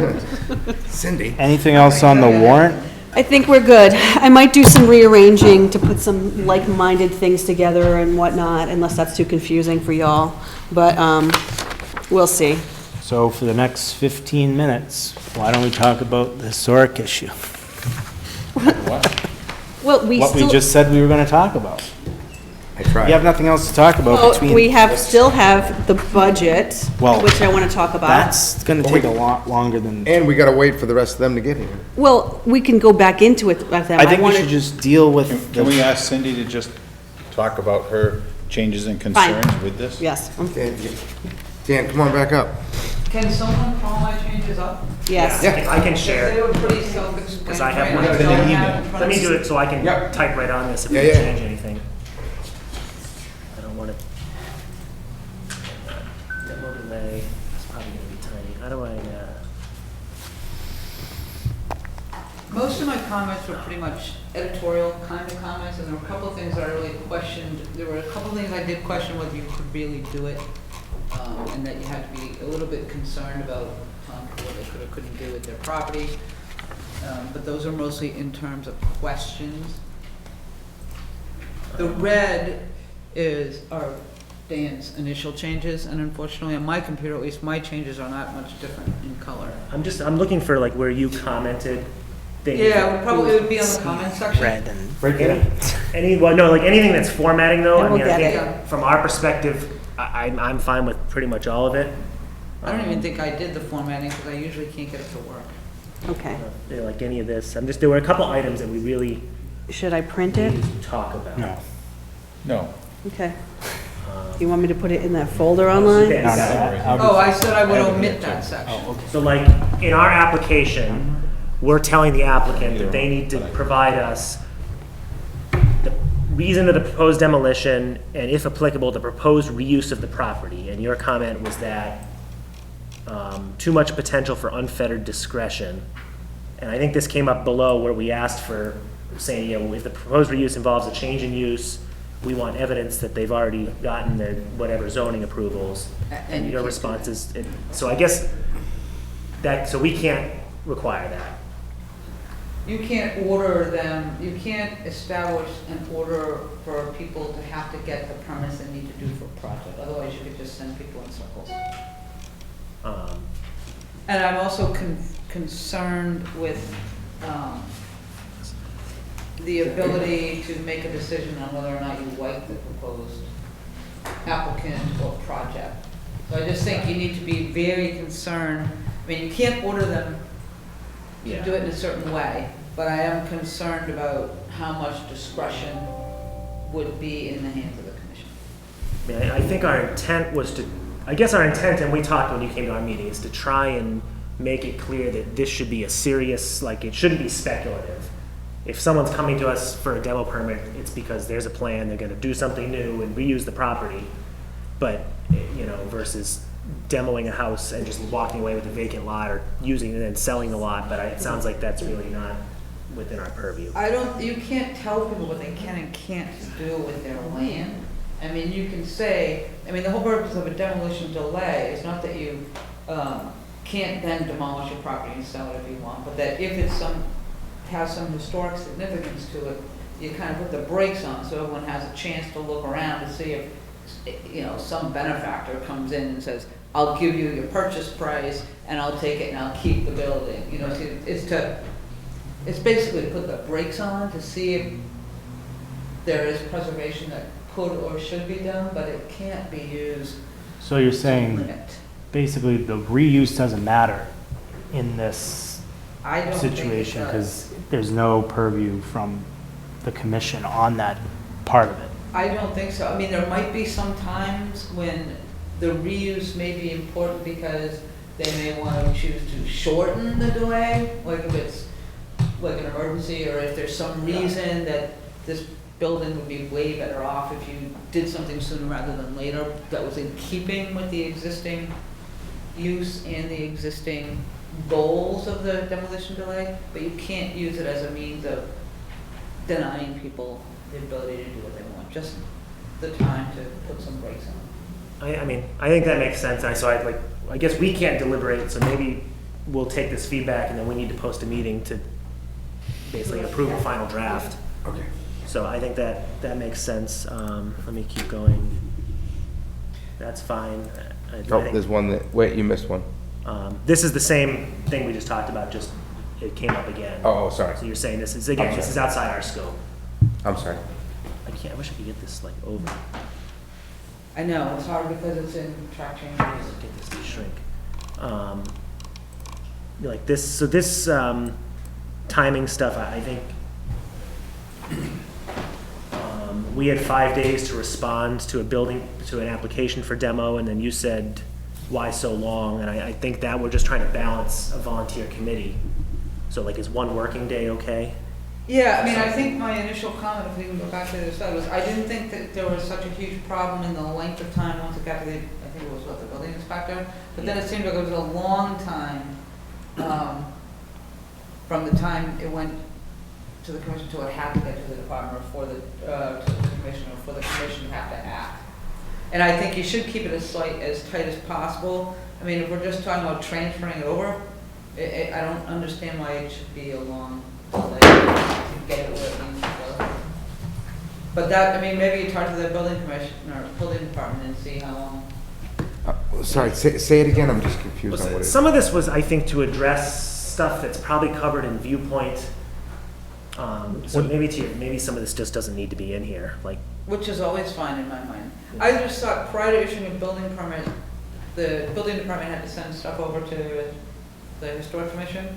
Cindy. anything else on the warrant? I think we're good. I might do some rearranging to put some like-minded things together and whatnot, unless that's too confusing for y'all. But, we'll see. So for the next 15 minutes, why don't we talk about the historic issue? Well, we What we still, just said we were gonna talk about. I tried. You have nothing else to talk about well, between. we still have the budget, Well, which I want to talk about. That's gonna take a lot longer than, And we gotta wait for the rest of them to get here. Well, we can go back into it with them. I think we wanted- should just deal with Can we the, ask Cindy to just talk about her changes and concerns with this? Yes, Dan, come on back up. Can someone call my changes up? yes. Yeah, I can They share. were pretty self-explanatory. Because I have I one. don't Send an have email. in front Let of me do it so I can Yep. type right on this if we Yeah, yeah. change anything. I don't want to. Demo delay, it's probably going to be tiny. How do I, Most of my comments were pretty much editorial kind of comments, and there were a couple of things that I really questioned. There were a couple of things I did question whether you could really do it, and that you had to be a little bit concerned about what they could or couldn't do with their property. But those are mostly in terms of questions. The red are Dan's initial changes, and unfortunately on my computer, at least, my changes are not much different in color. I'm looking for like where you commented things. Yeah, it would be on the comment section. red and. Like anything that's formatting though, And I we'll mean, I get think it. from our perspective, I'm fine with pretty much all of it. I don't even think I did the formatting, because I usually can't get it to work. Okay. Like any of this, there were a couple items that we really Should I print it? needed to talk about. No. No. Okay. You want me to put it in that folder online? Yeah. No, no, Oh, I said I would I haven't omit yet, that too. section. So like, in our application, we're telling the applicant that they need to provide us the reason of the proposed demolition, and if applicable, the proposed reuse of the property. And your comment was that too much potential for unfettered discretion. And I think this came up below where we asked for saying, you know, if the proposed reuse involves a change in use, we want evidence that they've already gotten their whatever zoning approvals. And And you your can't do response is, so I guess so we can't require that. You can't order them, you can't establish an order for people to have to get the permits they need to do for a project. Otherwise, you could just send people in circles. And I'm also concerned with the ability to make a decision on whether or not you like the proposed applicant or project. So I just think you need to be very concerned. I mean, you can't order them to do it in a certain way, but I am concerned about how much discretion would be in the hands of the commission. I mean, I think our intent was to, I guess our intent, and we talked when you came to our meeting, is to try and make it clear that this should be a serious, like, it shouldn't be speculative. If someone's coming to us for a demo permit, it's because there's a plan, they're gonna do something new and reuse the property. But, you know, versus demoing a house and just walking away with a vacant lot, or using it and then selling the lot, but it sounds like that's really not within our purview. You can't tell people what they can and can't do with their land. I mean, you can say, the whole purpose of a demolition delay is not that you can't then demolish your property and sell it if you want, but that if it's has some historic significance to it, you kind of put the brakes on so everyone has a chance to look around to see if, some benefactor comes in and says, I'll give you your purchase price and I'll take it and I'll keep the building. You know, it's basically to put the brakes on to see if there is preservation that could or should be done, but it can't be used So you're to saying limit. basically the reuse doesn't matter in this I don't think it situation does. because there's no purview from the commission on that part of it. I don't think so. I mean, there might be some times when the reuse may be important because they may want to choose to shorten the delay, like if it's like an emergency, or if there's some reason that this building would be way better off if you did something sooner rather than later that was in keeping with the existing use and the existing goals of the demolition delay, but you can't use it as a means of denying people the ability to do what they want, just the time to put some brakes on. I mean, I think that makes sense, and I guess we can't deliberate, so maybe we'll take this feedback and then we need to post a meeting to basically approve a final draft. Okay. So I think that makes sense. Let me keep going. That's fine. I Oh, think, there's one that, wait, you missed one. this is the same thing we just talked about, just it came up again. Oh, sorry. So you're saying this is, again, this is outside our scope. I'm sorry. I wish I could get this like over, I know, it's hard because it's in track changes. get this to shrink. Like this, so this, timing stuff, I think, we had 5 days to respond to an application for demo, and then you said, why so long? And I think that we're just trying to balance a volunteer committee. So like, is one working day okay? Yeah, I mean, I think my initial comment, if we can go back to the other side, was I didn't think that there was such a huge problem in the length of time once it got to the, I think it was what, the building inspector? But then it seemed like it was a long time, from the time it went to the commission to it had to get to the department or for the, to the commission or for the commission to have to act. And I think you should keep it as tight as possible. I mean, if we're just talking about transferring it over, I don't understand why it should be a long delay to get it where it needs to go. But that, I mean, maybe you talk to the building commission or building department and see how long. Sorry, say it again, I'm just confused on what it is. Some of this was, I think, to address stuff that's probably covered in viewpoint. So maybe some of this just doesn't need to be in here, like. Which is always fine in my mind. I just thought prior to issuing a building permit, the building department had to send stuff over to the historic commission.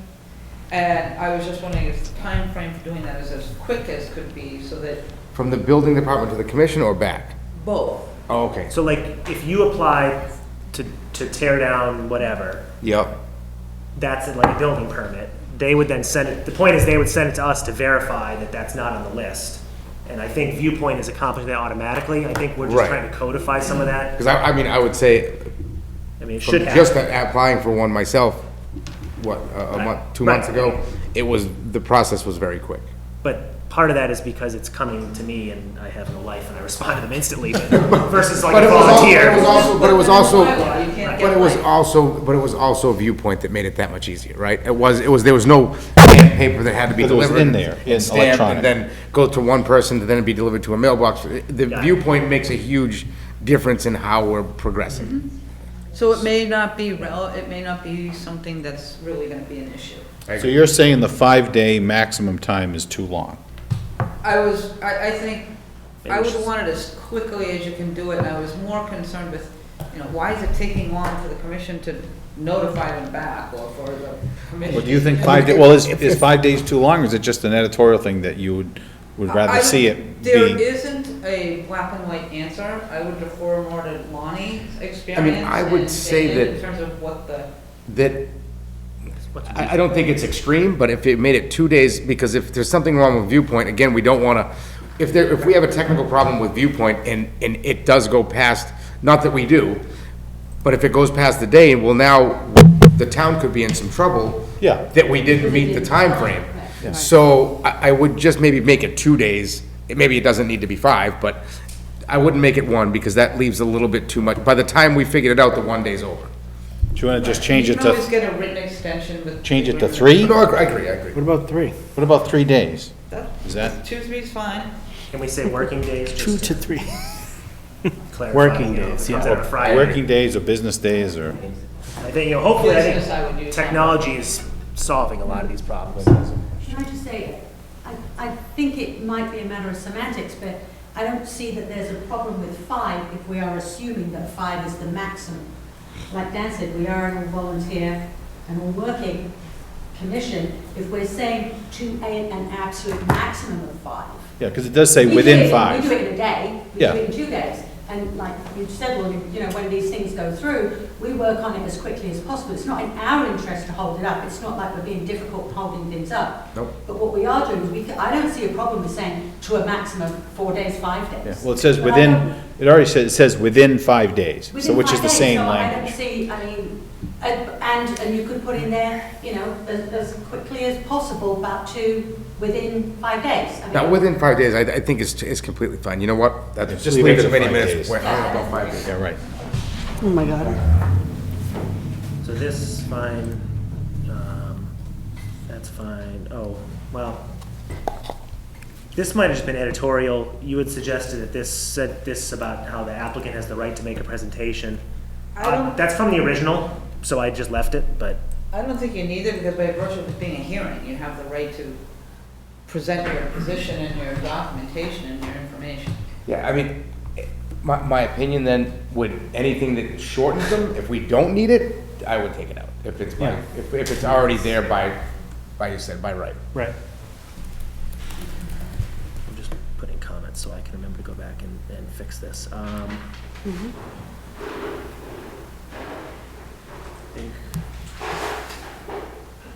And I was just wondering if the time frame for doing that is as quick as could be so that From the building department to the commission or back? both. Oh, okay. So like, if you applied to tear down whatever, Yep. that's like a building permit. They would then send it, the point is they would send it to us to verify that that's not on the list. And I think Viewpoint is accomplishing that automatically. I think we're just Right. trying to codify some of that. Because I mean, I would say, I mean, it from should happen. just applying for one myself, what, a month, 2 months Right. ago, the process was very quick. But part of that is because it's coming to me and I have no life and I respond to them instantly, but versus like But a it was also- volunteer. But it was also, You can't but get it was life. also Viewpoint that made it that much easier, right? There was no stamped paper that had to be But it was delivered. in there, in and stamped, electronic. and then go to one person to then be delivered to a mailbox. The Got it. Viewpoint makes a huge difference in how we're progressing. So it may not be it may not be something that's really gonna be an issue. So you're saying the 5-day maximum time is too long? I think, I would want it as quickly as you can do it, and I was more concerned with, why is it taking long for the commission to notify them back, or for the commission? Well, do you think 5 days, well, is 5 days too long, or is it just an editorial thing that you would rather see it There be? isn't a black and white answer. I would defer more to Lonnie's experience. I would and say David that- in terms of what the, That, I don't think it's extreme, but if it made it 2 days, because if there's something wrong with Viewpoint, again, we don't wanna, if we have a technical problem with Viewpoint and it does go past, not that we do, but if it goes past the day, well, now, the town could be in some trouble. Yeah. That we didn't meet the time frame. So I would just maybe make it 2 days. Maybe it doesn't need to be 5, but I wouldn't make it 1 because that leaves a little bit too much. By the time we figured it out, the 1 day's over. Do you want to just change you it can always to, get a written extension with. change it to 3? No, I agree. What about 3? What about 3 days? Is that, 2, 3 is fine. Can we say working days? 2 just to 3. Working you know, if days, it comes yeah. out on a Friday. Working days or business days or? I think, you know, hopefully, I Business, I would think use. technology is solving a lot of these problems. Can I just say, I think it might be a matter of semantics, but I don't see that there's a problem with 5 if we are assuming that 5 is the maximum. Like Dan said, we are an all-volunteer and all-working commission. If we're saying to an absolute maximum of 5. Yeah, because it does say We do within it- 5. We do it in a day, we Yeah. do it in 2 days. And like you said, well, you know, when these things go through, we work on it as quickly as possible. It's not in our interest to hold it up. It's not like we're being difficult holding things up. Nope. But what we are doing is I don't see a problem with saying to a maximum of 4 days, 5 days. Yeah, well, it says But I within, don't- it already says, it says within 5 days, so within which is 5 the days, same so language. I don't see, I mean, and you could put in there, you know, as quickly as possible, but to within 5 days. I mean, Now, within 5 days, I think is completely fine. You know what? Just leave leave it it at as many 5 minutes. days. Wait, I don't know about 5 days. Yeah, right. Oh, my God. So this is fine, that's fine, oh, well, this might have just been editorial. You had suggested that this said this about how the applicant has the right to make a presentation. I don't- That's from the original, so I just left it, but I don't think you need it, because by virtue of it being a hearing, you have the right to present your position and your documentation and your information. Yeah, I mean, my opinion then, would anything that shortens them, if we don't need it, I would take it out. If it's by, Yeah. if it's already there by you said, by right. Right. I'm just putting comments so I can remember to go back and fix this. Think-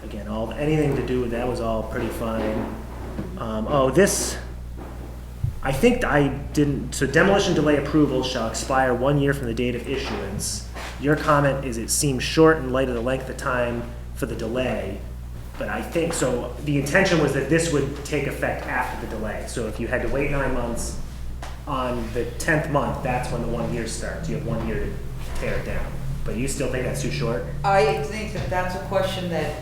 Again, anything to do with that was all pretty fine. I think I didn't, so demolition delay approval shall expire 1 year from the date of issuance. Your comment is it seems short in light of the length of time for the delay, but I think, so the intention was that this would take effect after the delay. So if you had to wait 9 months, on the 10th month, that's when the 1 year starts. You have 1 year to tear it down. But you still think that's too short? I think that that's a question that,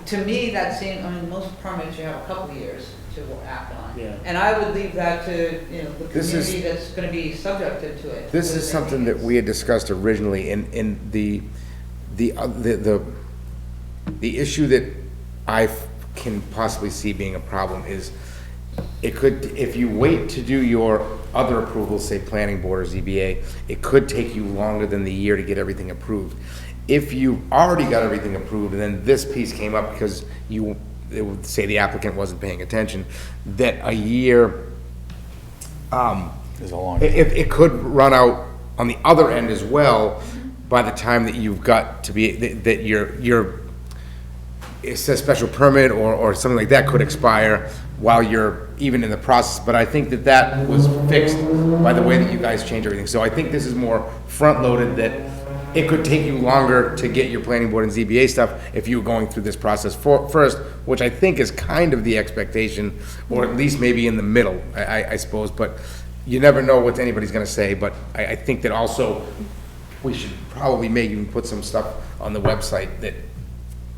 to me, that seems, I mean, most permits you have a couple of years to act on. Yeah. And I would leave that to, you know, the This is- community that's gonna be subjected to it. This is something that we had discussed originally, and the issue that I can possibly see being a problem is, it could, if you wait to do your other approvals, say planning board or ZBA, it could take you longer than the year to get everything approved. If you already got everything approved, and then this piece came up because it would say the applicant wasn't paying attention, that a year, There's a long. it could run out on the other end as well by the time that you've got to be, that your it says special permit or something like that could expire while you're even in the process. But I think that was fixed by the way that you guys change everything. So I think this is more front-loaded, that it could take you longer to get your planning board and ZBA stuff if you were going through this process first, which I think is kind of the expectation, or at least maybe in the middle, I suppose. But you never know what anybody's gonna say, but I think that also we should probably maybe put some stuff on the website that,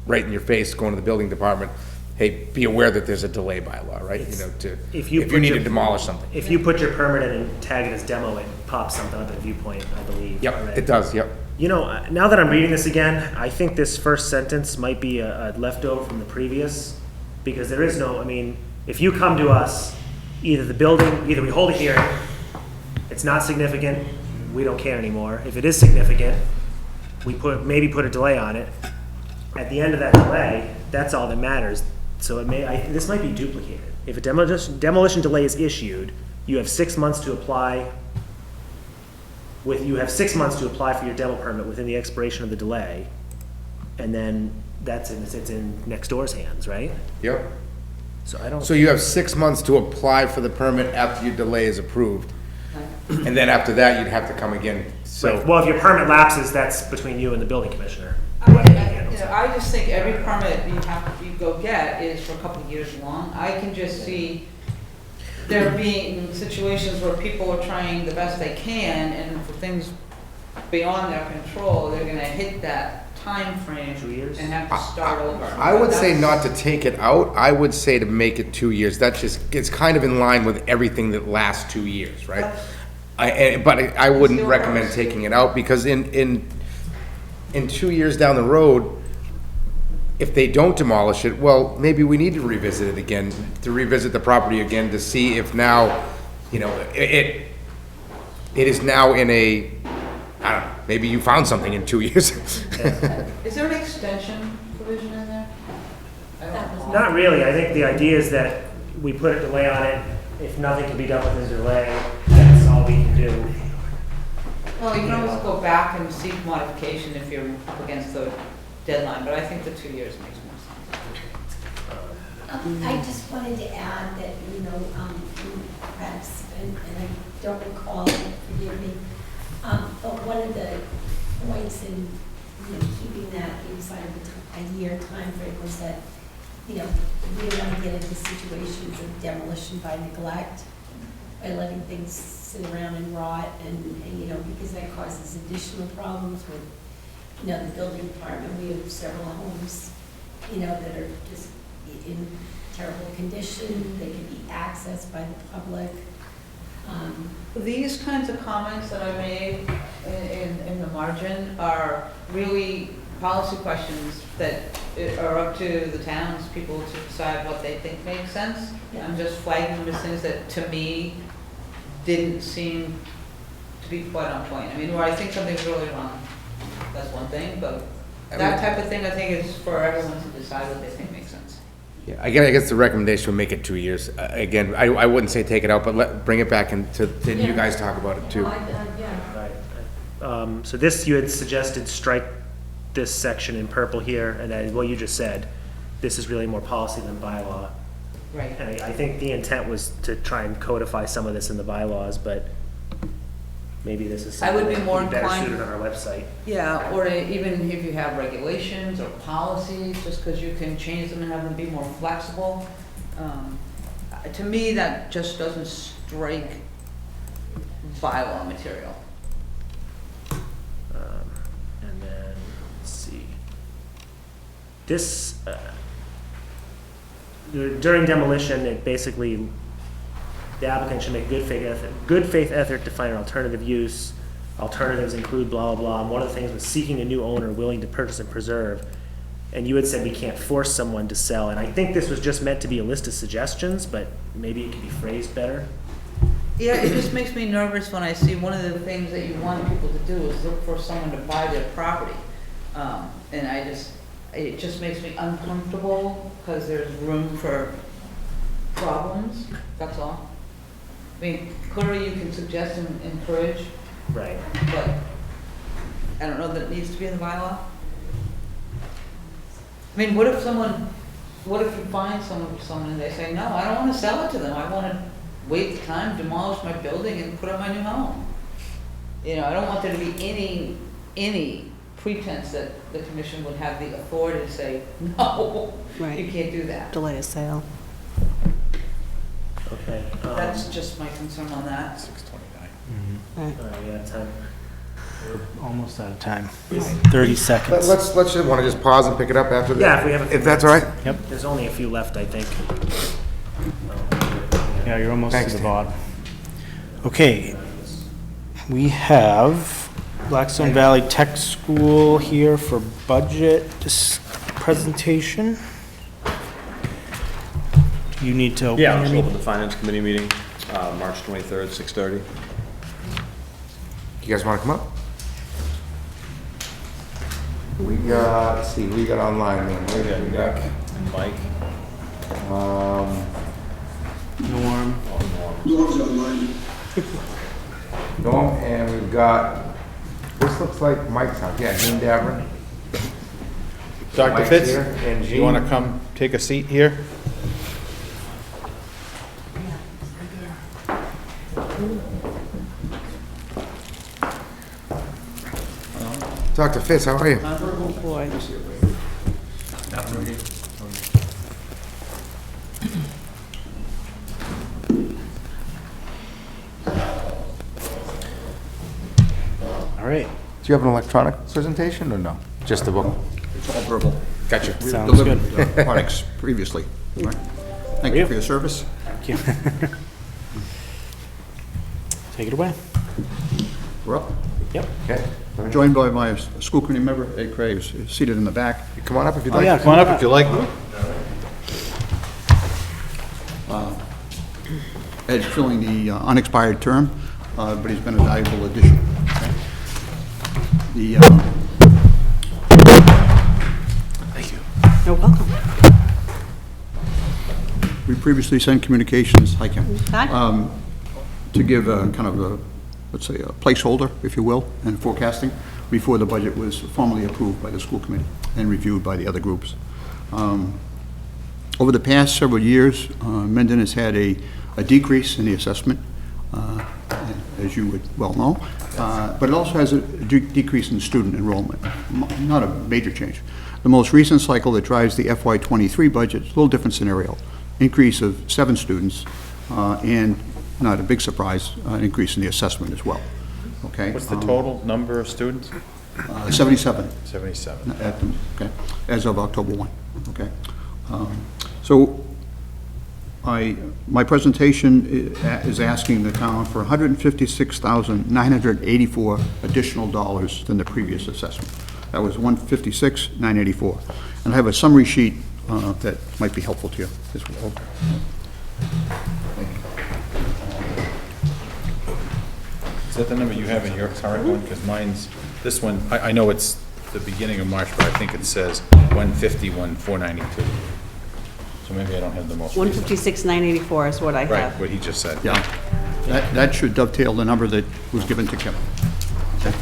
right in your face, going to the building department, hey, be aware that there's a delay bylaw, right? You know, If if you you put need your- to demolish something. If you put your permit in and tag it as demo, it pops something up at Viewpoint, I believe. Yep, already. it does, yep. You know, now that I'm reading this again, I think this first sentence might be a leftover from the previous, because there is no, I mean, if you come to us, either we hold a hearing, it's not significant, we don't care anymore. If it is significant, we maybe put a delay on it. At the end of that delay, that's all that matters. So this might be duplicated. If a demolition delay is issued, you have 6 months to apply you have 6 months to apply for your demo permit within the expiration of the delay, and then it's in next door's hands, right? Yep. So I don't. So you have 6 months to apply for the permit after your delay is approved. And then after that, you'd have to come again, so. Right. Well, if your permit lapses, that's between you and the building commissioner. I just think every permit you go get is for a couple of years long. I can just see there being situations where people are trying the best they can, and for things beyond their control, they're gonna hit that time frame 2 years? and have to start over. I would say That's- not to take it out, I would say to make it 2 years. That just, it's kind of in line with everything that lasts 2 years, right? But I wouldn't recommend taking it out, because in 2 years down the road, if they don't demolish it, well, maybe we need to revisit it again, to revisit the property again, to see if now, you know, it is now in a, I don't know, maybe you found something in 2 years. Is there an extension provision in there? I don't know. Not really. I think the idea is that we put a delay on it. If nothing can be done with the delay, that's all we can do. Well, you can always go back and seek modification if you're up against the deadline, but I think the 2 years makes more sense. I just wanted to add that, perhaps, and I don't recall, forgive me, but one of the points in, keeping that inside of a year timeframe was that, we don't want to get into situations of demolition by neglect, by letting things sit around and rot, and because that causes additional problems with, the building department. We have several homes, that are just in terrible condition. They can be accessed by the public. These kinds of comments that I made in the margin are really policy questions that are up to the townspeople to decide what they think makes sense. Yeah. I'm just flagging them as things that, to me, didn't seem to be quite on point. I mean, where I think something's really wrong, that's one thing, but that type of thing, I think, is for everyone to decide what they think makes sense. Yeah, I guess the recommendation would make it 2 years. Again, I wouldn't say take it out, but bring it back and then you guys talk about it too. Yeah. Right. So this, you had suggested strike this section in purple here, and then what you just said, this is really more policy than bylaw. Right. And I think the intent was to try and codify some of this in the bylaws, but maybe this is I would something be that more would be better inclined- suited on our website. Yeah, or even if you have regulations or policies, just because you can change them and have them be more flexible. To me, that just doesn't strike bylaw material. And then, let's see. This, during demolition, it basically, the applicant should make good faith effort to find an alternative use. Alternatives include blah, blah, blah. And one of the things was seeking a new owner willing to purchase and preserve. And you had said we can't force someone to sell. And I think this was just meant to be a list of suggestions, but maybe it could be phrased better. Yeah, it just makes me nervous when I see one of the things that you want people to do is look for someone to buy their property. And it just makes me uncomfortable because there's room for problems, that's all. I mean, clearly you can suggest and encourage, Right. but I don't know that it needs to be in the bylaw. I mean, what if you find someone and they say, no, I don't want to sell it to them, I want to wait the time, demolish my building and put up my new home. I don't want there to be any pretense that the commission would have the authority to say, no, Right. you can't do that. Delay a sale. Okay. That's just my concern on that. 6:29. Right. All right, we got time. We're almost out of time. 30 seconds. Let's just, want to just pause and pick it up after that? Yeah, if we have a few If that's all right? Yep. There's only a few left, I think. Yeah, you're almost Thanks, to the Dan. bottom. Okay, we have Blackstone Valley Tech School here for budget presentation. You need to open Yeah, your I'll show up meeting? at the finance committee meeting, March 23rd, 6:30. You guys want to come up? Let's see, we got online, man. We got Nick and Mike. Norm. Norm, and we've got, this looks like Mike's house, yeah, Jean Davern. Dr. Mike's Fitz, here, and you want to Jean. come take a seat here? Dr. Fitz, how are you? Oh, boy. All right, Do you have an electronic presentation or no? Just the book? It's all verbal. Gotcha. sounds Delivered good. products previously. All right. Thank you for your service. Thank you. Take it away. We're up. Yep. Okay. Joined by my school committee member, Ed Cray, who's seated in the back. Come on up if you'd Oh, like. yeah, Come on up if you like. Ed's filling the unexpired term, but he's been a valuable addition. Okay? The, You're welcome. we previously sent communications, hi Kim, Hi. to give a kind of a, let's say, a placeholder, if you will, and forecasting before the budget was formally approved by the school committee and reviewed by the other groups. Over the past several years, Mendon has had a decrease in the assessment, as you would well know, but it also has a decrease in student enrollment, not a major change. The most recent cycle that drives the FY23 budget is a little different scenario, increase of 7 students, and not a big surprise, an increase in the assessment as well. Okay. What's the total number of students? 77. 77. Okay, as of October 1, okay? So my presentation is asking the town for $156,984 additional dollars than the previous assessment. That was $156,984. And I have a summary sheet that might be helpful to you as well. Is that the number you have in your current one? Because mine's, this one, I know it's the beginning of March, but I think it says 151,492. So maybe I don't have the most recent. 156,984 is what I Right, have. what he just said. Yeah, that should dovetail the number that was given to Kim. Okay.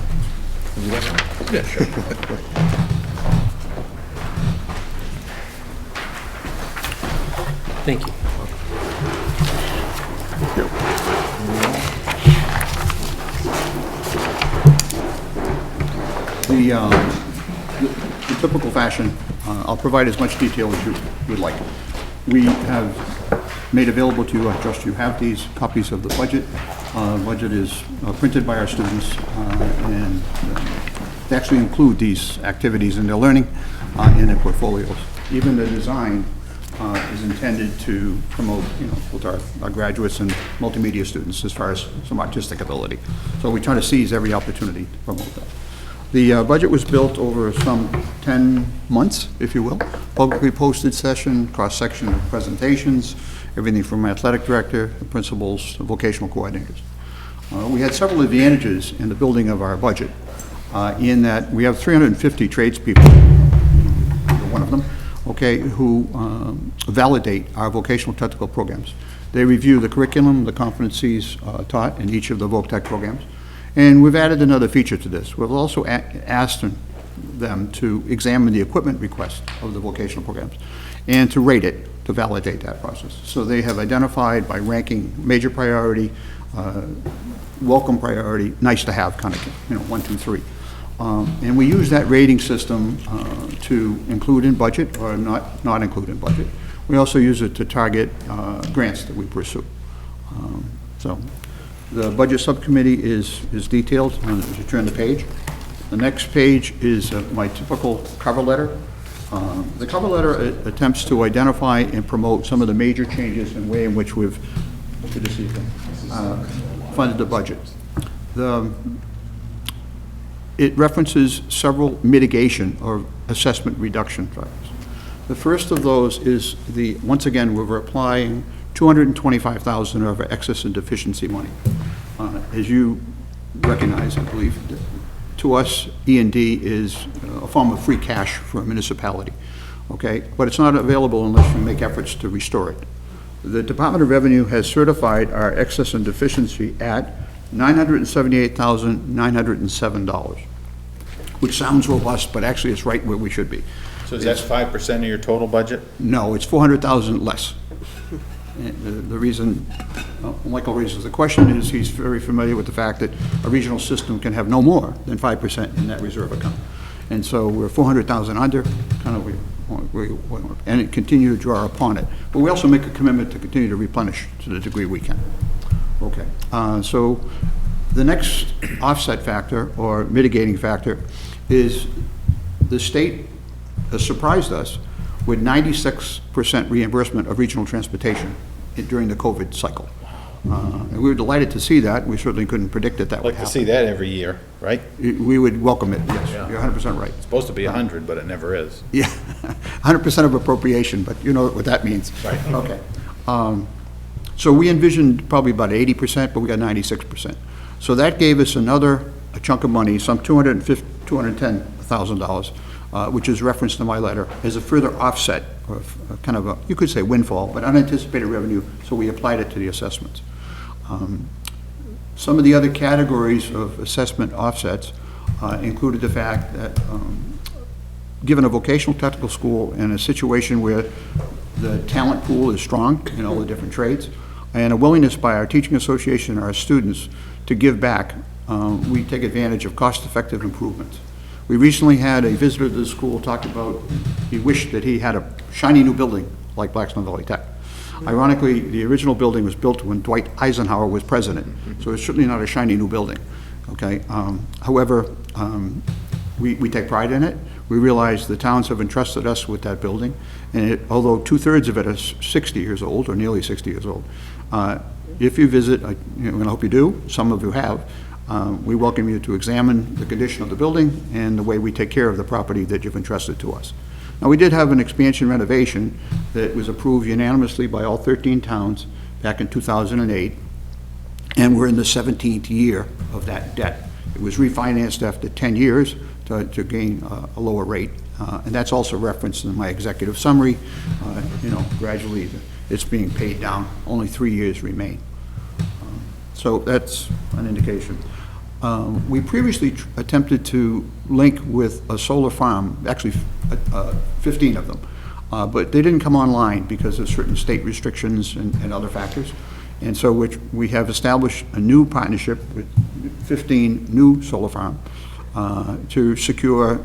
Yeah, sure. Thank you. The typical fashion, I'll provide as much detail as you would like. We have made available to you, I trust you have these copies of the budget. Budget is printed by our students, and they actually include these activities in their learning in their portfolios. Even the design is intended to promote, with our graduates and multimedia students as far as some artistic ability. So we try to seize every opportunity to promote that. The budget was built over some 10 months, if you will. Publicly posted session, cross-section of presentations, everything from athletic director, principals, to vocational coordinators. We had several advantages in the building of our budget, in that we have 350 tradespeople, one of them, okay, who validate our vocational technical programs. They review the curriculum, the competencies taught in each of the voc tech programs. And we've added another feature to this. We've also asked them to examine the equipment request of the vocational programs and to rate it, to validate that process. So they have identified by ranking major priority, welcome priority, nice to have kind of, 1, 2, 3. And we use that rating system to include in budget or not include in budget. We also use it to target grants that we pursue. So the budget subcommittee is detailed as you turn the page. The next page is my typical cover letter. The cover letter attempts to identify and promote some of the major changes and way in which we've funded the budget. It references several mitigation or assessment reduction drivers. The first of those is once again, we're applying $225,000 of our excess and deficiency money. As you recognize, I believe, to us, E&D is a form of free cash for a municipality, okay? But it's not available unless you make efforts to restore it. The Department of Revenue has certified our excess and deficiency at $978,907, which sounds robust, but actually it's right where we should be. So is that 5% of your total budget? No, it's 400,000 less. And the reason Michael raises the question is he's very familiar with the fact that a regional system can have no more than 5% in that reserve account. And so we're 400,000 under, and it continue to draw upon it. But we also make a commitment to continue to replenish to the degree we can. Okay, so the next offset factor or mitigating factor is the state has surprised us with 96% reimbursement of regional transportation during the COVID cycle. And we were delighted to see that. We certainly couldn't predict that I'd would like to see happen. that every year, right? We would welcome it, yes. Yeah. You're 100% right. It's supposed to be 100, but it never is. Yeah, 100% of appropriation, but you know what that means. Right. Okay. So we envisioned probably about 80%, but we got 96%. So that gave us a chunk of money, some $210,000, which is referenced in my letter, as a further offset of kind of a, you could say windfall, but unanticipated revenue, so we applied it to the assessments. Some of the other categories of assessment offsets included the fact that, given a vocational technical school and a situation where the talent pool is strong in all the different trades, and a willingness by our teaching association and our students to give back, we take advantage of cost-effective improvements. We recently had a visitor to the school talk about, he wished that he had a shiny new building like Blackstone Valley Tech. Ironically, the original building was built when Dwight Eisenhower was president, so it's certainly not a shiny new building, okay? However, we take pride in it. We realize the towns have entrusted us with that building, and although 2/3 of it is 60 years old, or nearly 60 years old, if you visit, and I hope you do, some of you have, we welcome you to examine the condition of the building and the way we take care of the property that you've entrusted to us. Now, we did have an expansion renovation that was approved unanimously by all 13 towns back in 2008, and we're in the 17th year of that debt. It was refinanced after 10 years to gain a lower rate, and that's also referenced in my executive summary. Gradually it's being paid down. Only 3 years remain. So that's an indication. We previously attempted to link with a solar farm, actually 15 of them, but they didn't come online because of certain state restrictions and other factors. And so we have established a new partnership with 15 new solar farms to secure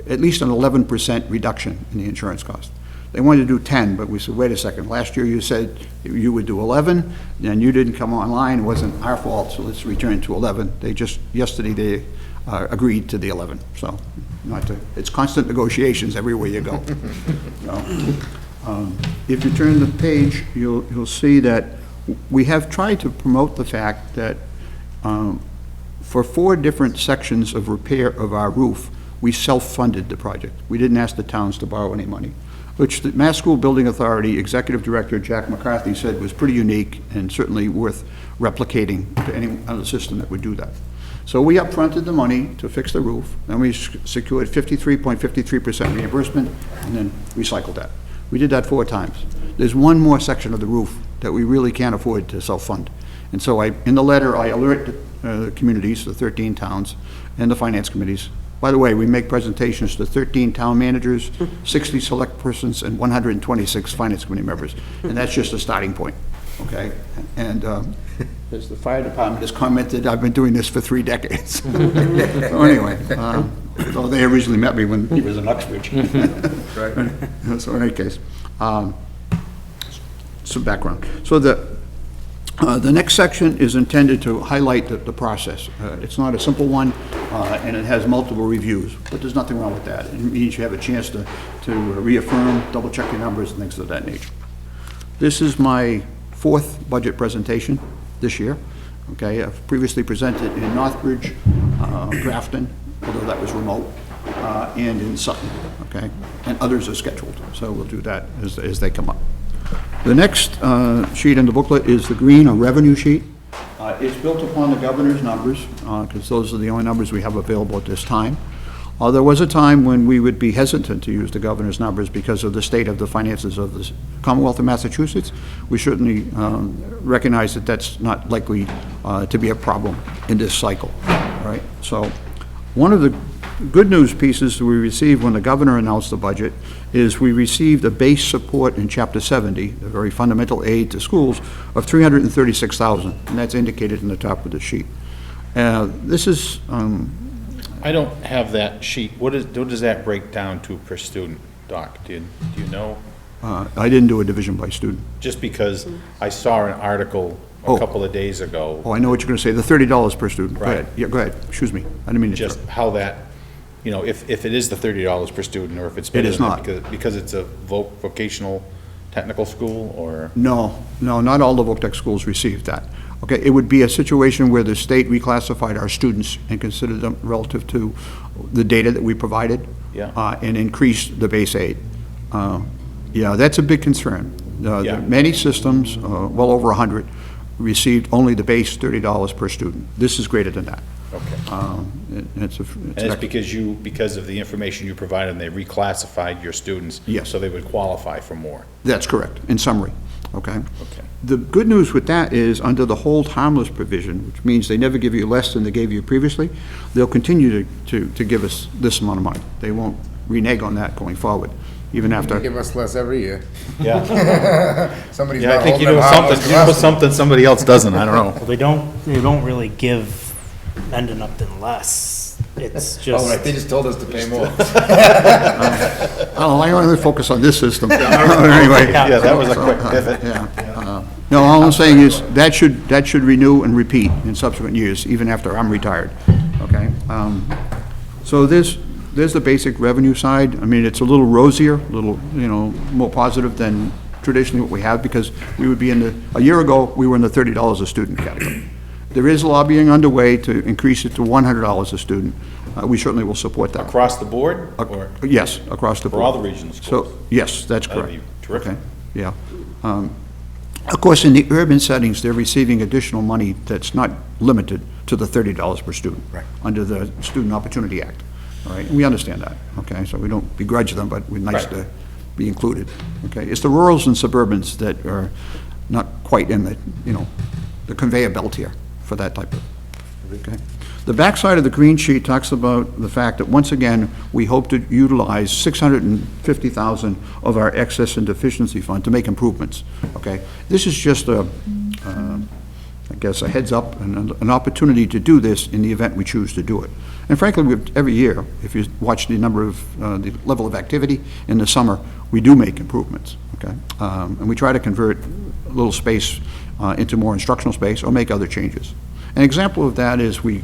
at least an 11% reduction in the insurance cost. They wanted to do 10, but we said, wait a second, last year you said you would do 11, and you didn't come online, it wasn't our fault, so let's return to 11. Yesterday they agreed to the 11, so it's constant negotiations everywhere you go. If you turn the page, you'll see that we have tried to promote the fact that for 4 different sections of repair of our roof, we self-funded the project. We didn't ask the towns to borrow any money, which the Mass School Building Authority Executive Director Jack McCarthy said was pretty unique and certainly worth replicating to any other system that would do that. So we upfronted the money to fix the roof, and we secured 53.53% reimbursement, and then recycled that. We did that 4 times. There's one more section of the roof that we really can't afford to self-fund. And so in the letter, I alert the communities, the 13 towns, and the finance committees. By the way, we make presentations to 13 town managers, 60 select persons, and 126 finance committee members. And that's just a starting point, okay? And as the fire department has commented, I've been doing this for 3 decades. So anyway, so they originally met me when he was in Uxbridge. So in any case, some background. So the next section is intended to highlight the process. It's not a simple one, and it has multiple reviews, but there's nothing wrong with that. It means you have a chance to reaffirm, double-check your numbers, and things of that nature. This is my 4th budget presentation this year. Okay, I've previously presented in Northbridge, Grafton, although that was remote, and in Sutton, okay? And others are scheduled, so we'll do that as they come up. The next sheet in the booklet is the green or revenue sheet. It's built upon the governor's numbers, because those are the only numbers we have available at this time. There was a time when we would be hesitant to use the governor's numbers because of the state of the finances of the Commonwealth of Massachusetts. We certainly recognize that that's not likely to be a problem in this cycle, right? So one of the good news pieces we received when the governor announced the budget is we received a base support in Chapter 70, a very fundamental aid to schools, of $336,000, and that's indicated in the top of the sheet. This is... I don't have that sheet. What does that break down to per student, Doc? Do you know? I didn't do a division by student. Just because I saw an article a couple of days ago. Oh, I know what you're going to say, the $30 per student. Right. Go ahead. Yeah, go ahead. Excuse me. I didn't mean to... Just how that, if it is the $30 per student, or if it's... It is not. Because it's a vocational technical school, or? No, not all the VOCTEC schools received that. Okay, it would be a situation where the state reclassified our students and considered them relative to the data that we provided. Yeah. And increased the base aid. Yeah, that's a big concern. Yeah. Many systems, well over 100, received only the base $30 per student. This is greater than that. Okay. It's And it's because of the information you provided, and they reclassified your students? Yes. So they would qualify for more? That's correct, in summary, okay? Okay. The good news with that is, under the hold harmless provision, which means they never give you less than they gave you previously, they'll continue to give us this amount of money. They won't renege on that going forward, even after. They give us less every year. Yeah. Somebody's Yeah, I not think holding you them do harmless something, to you do us. something somebody else doesn't, I don't know. Well, they don't really give Mendon Upton less. It's just. Oh, right, they just told us to pay more. Oh, I want to focus on this system. Anyway. Yeah, that was a quick pivot. Yeah. No, all I'm saying is, that should renew and repeat in subsequent years, even after I'm retired, okay? So there's the basic revenue side. I mean, it's a little rosier, a little, more positive than traditionally what we have, because we would be a year ago, we were in the $30 a student category. There is lobbying underway to increase it to $100 a student. We certainly will support that. Across the board, or Yes, across the for board. all the regional schools? So, yes, that's That'd correct. be terrific. Okay, yeah. Of course, in the urban settings, they're receiving additional money that's not limited to the $30 per student. Right. Under the Student Opportunity Act, all right? And we understand that, okay? So we don't begrudge them, but we're nice Right. to be included, okay? It's the rurals and suburbans that are not quite in the, the conveyor belt here for that type of, okay? The backside of the green sheet talks about the fact that, once again, we hope to utilize $650,000 of our excess and deficiency fund to make improvements, okay? This is just I guess, a heads up and an opportunity to do this in the event we choose to do it. And frankly, every year, if you watch the number of, the level of activity in the summer, we do make improvements, okay? And we try to convert a little space into more instructional space or make other changes. An example of that is we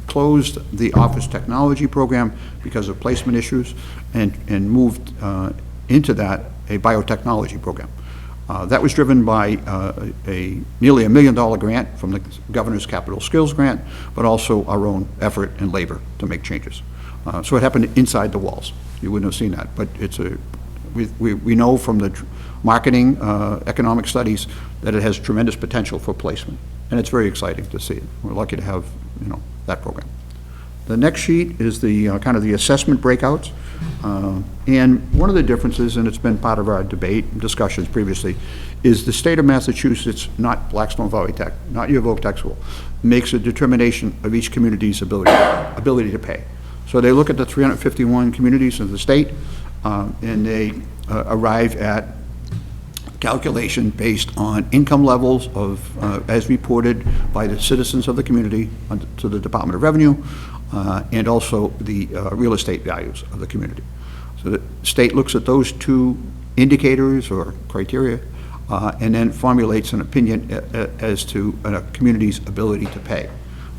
closed the office technology program because of placement issues and moved into that a biotechnology program. That was driven by nearly $1 million grant from the Governor's Capital Skills Grant, but also our own effort and labor to make changes. So it happened inside the walls. You wouldn't have seen that, but we know from the marketing economic studies that it has tremendous potential for placement, and it's very exciting to see it. We're lucky to have that program. The next sheet is the kind of the assessment breakouts. And one of the differences, and it's been part of our debate and discussions previously, is the state of Massachusetts, not Blackstone Valley Tech, not your VOC Tech school, makes a determination of each community's ability to pay. So they look at the 351 communities in the state, and they arrive at calculation based on income levels of, as reported by the citizens of the community to the Department of Revenue, and also the real estate values of the community. So the state looks at those two indicators or criteria, and then formulates an opinion as to a community's ability to pay.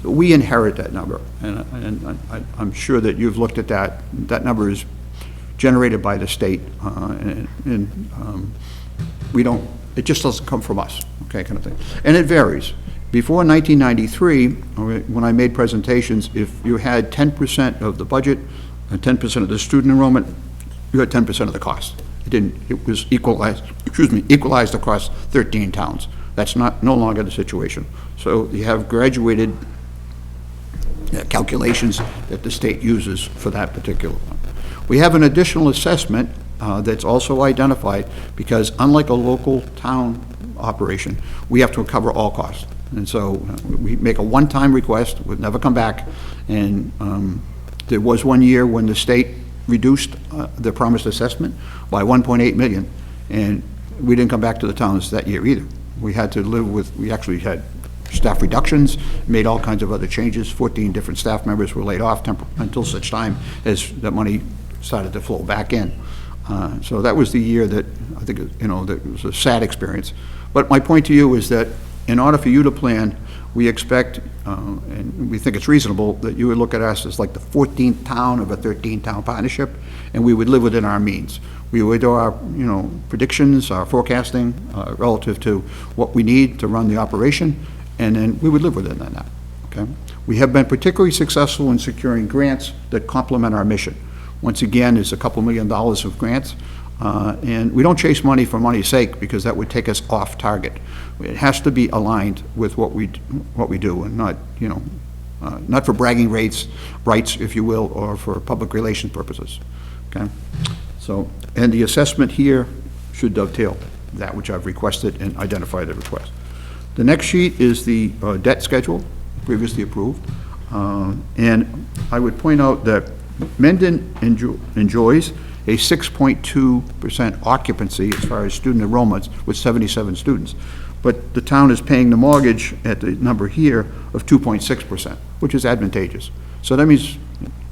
So we inherit that number, and I'm sure that you've looked at that. That number is generated by the state, and we don't, it just doesn't come from us, okay, kind of thing. And it varies. Before 1993, when I made presentations, if you had 10% of the budget and 10% of the student enrollment, you had 10% of the cost. It was equalized across 13 towns. That's no longer the situation. So you have graduated calculations that the state uses for that particular one. We have an additional assessment that's also identified, because unlike a local town operation, we have to cover all costs. And so we make a one-time request, we've never come back, and there was one year when the state reduced the promised assessment by $1.8 million, and we didn't come back to the towns that year either. We had to live with, we actually had staff reductions, made all kinds of other changes. 14 different staff members were laid off until such time as that money started to flow back in. So that was the year that I think, that was a sad experience. But my point to you is that in order for you to plan, we expect, and we think it's reasonable, that you would look at us as like the 14th town of a 13-town partnership, and we would live within our means. We would do our, predictions, our forecasting relative to what we need to run the operation, and then we would live within that, okay? We have been particularly successful in securing grants that complement our mission. Once again, there's a couple $1 million of grants, and we don't chase money for money's sake, because that would take us off target. It has to be aligned with what we do, and not, not for bragging rights, if you will, or for public relations purposes, okay? So, and the assessment here should dovetail that which I've requested and identify the request. The next sheet is the debt schedule, previously approved. And I would point out that Mendon enjoys a 6.2% occupancy as far as student enrollments with 77 students. But the town is paying the mortgage at the number here of 2.6%, which is advantageous. So that means,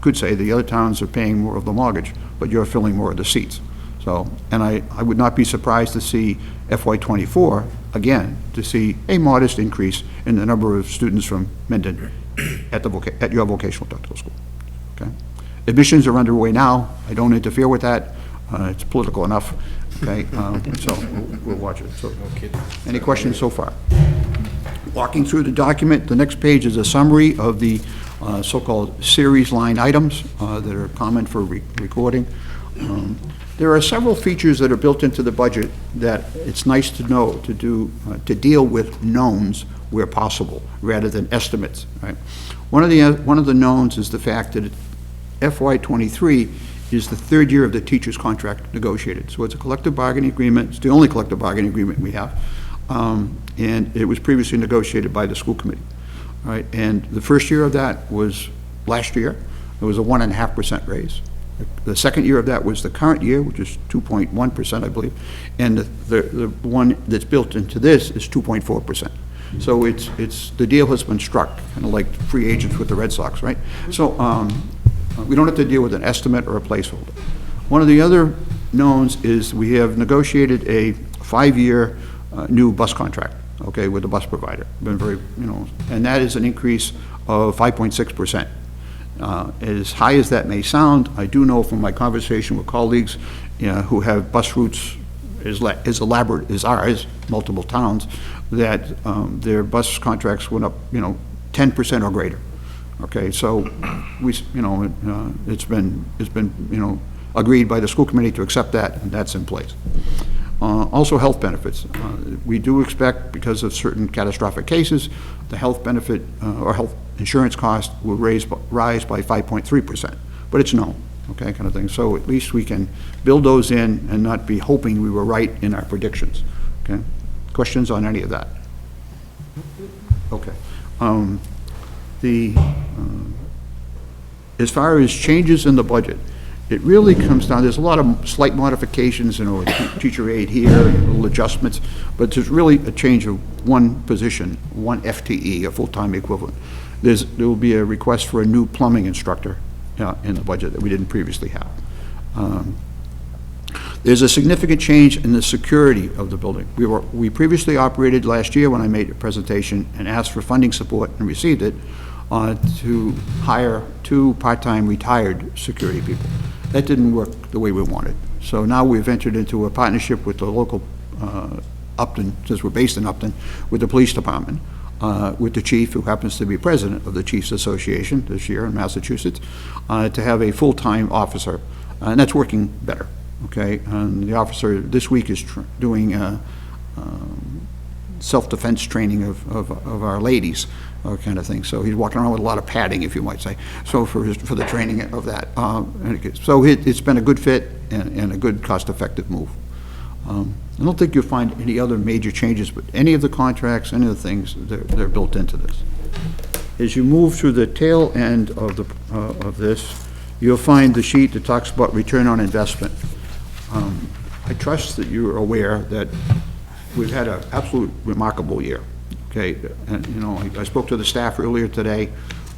could say the other towns are paying more of the mortgage, but you're filling more of the seats. So, and I would not be surprised to see FY24, again, to see a modest increase in the number of students from Mendon at your vocational technical school, okay? Admissions are underway now. I don't interfere with that. It's political enough, okay? So we'll watch it. So, any questions so far? Walking through the document, the next page is a summary of the so-called series line items that are common for recording. There are several features that are built into the budget that it's nice to know to deal with knowns where possible, rather than estimates, right? One of the knowns is the fact that FY23 is the third year of the teacher's contract negotiated. So it's a collective bargaining agreement. It's the only collective bargaining agreement we have. And it was previously negotiated by the school committee, right? And the first year of that was last year. It was a 1.5% raise. The second year of that was the current year, which is 2.1%, I believe. And the one that's built into this is 2.4%. So it's the deal has been struck, kind of like free agents with the Red Sox, right? So we don't have to deal with an estimate or a placeholder. One of the other knowns is we have negotiated a 5-year new bus contract, okay, with the bus provider. Been very, and that is an increase of 5.6%. As high as that may sound, I do know from my conversation with colleagues who have bus routes as elaborate as ours, multiple towns, that their bus contracts went up, 10% or greater. Okay, so we, it's been agreed by the school committee to accept that, and that's in place. Also, health benefits. We do expect, because of certain catastrophic cases, the health benefit or health insurance cost will rise by 5.3%, but it's known, okay, kind of thing. So at least we can build those in and not be hoping we were right in our predictions, okay? Questions on any of that? Okay. As far as changes in the budget, it really comes down, there's a lot of slight modifications, teacher aid here, little adjustments, but there's really a change of one position, one FTE, a full-time equivalent. There will be a request for a new plumbing instructor in the budget that we didn't previously have. There's a significant change in the security of the building. We previously operated last year, when I made a presentation and asked for funding support and received it, to hire 2 part-time retired security people. That didn't work the way we wanted. So now we've entered into a partnership with the local Upton, since we're based in Upton, with the police department, with the chief, who happens to be president of the Chiefs Association this year in Massachusetts, to have a full-time officer, and that's working better, okay? And the officer this week is doing self-defense training of our ladies, kind of thing. So he's walking around with a lot of padding, if you might say, so for the training of that. So it's been a good fit and a good cost-effective move. I don't think you'll find any other major changes, but any of the contracts, any of the things, they're built into this. As you move through the tail end of this, you'll find the sheet that talks about return on investment. I trust that you're aware that we've had an absolute remarkable year. Okay, and I spoke to the staff earlier today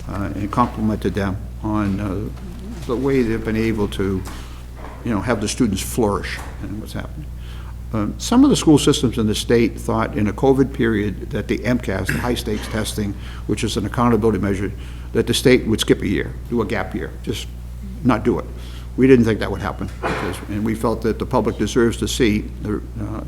and complimented them on the way they've been able to, have the students flourish and what's happening. Some of the school systems in the state thought in a COVID period that the MCAS, the high-stakes testing, which is an accountability measure, that the state would skip a year, do a gap year, just not do it. We didn't think that would happen, and we felt that the public deserves to see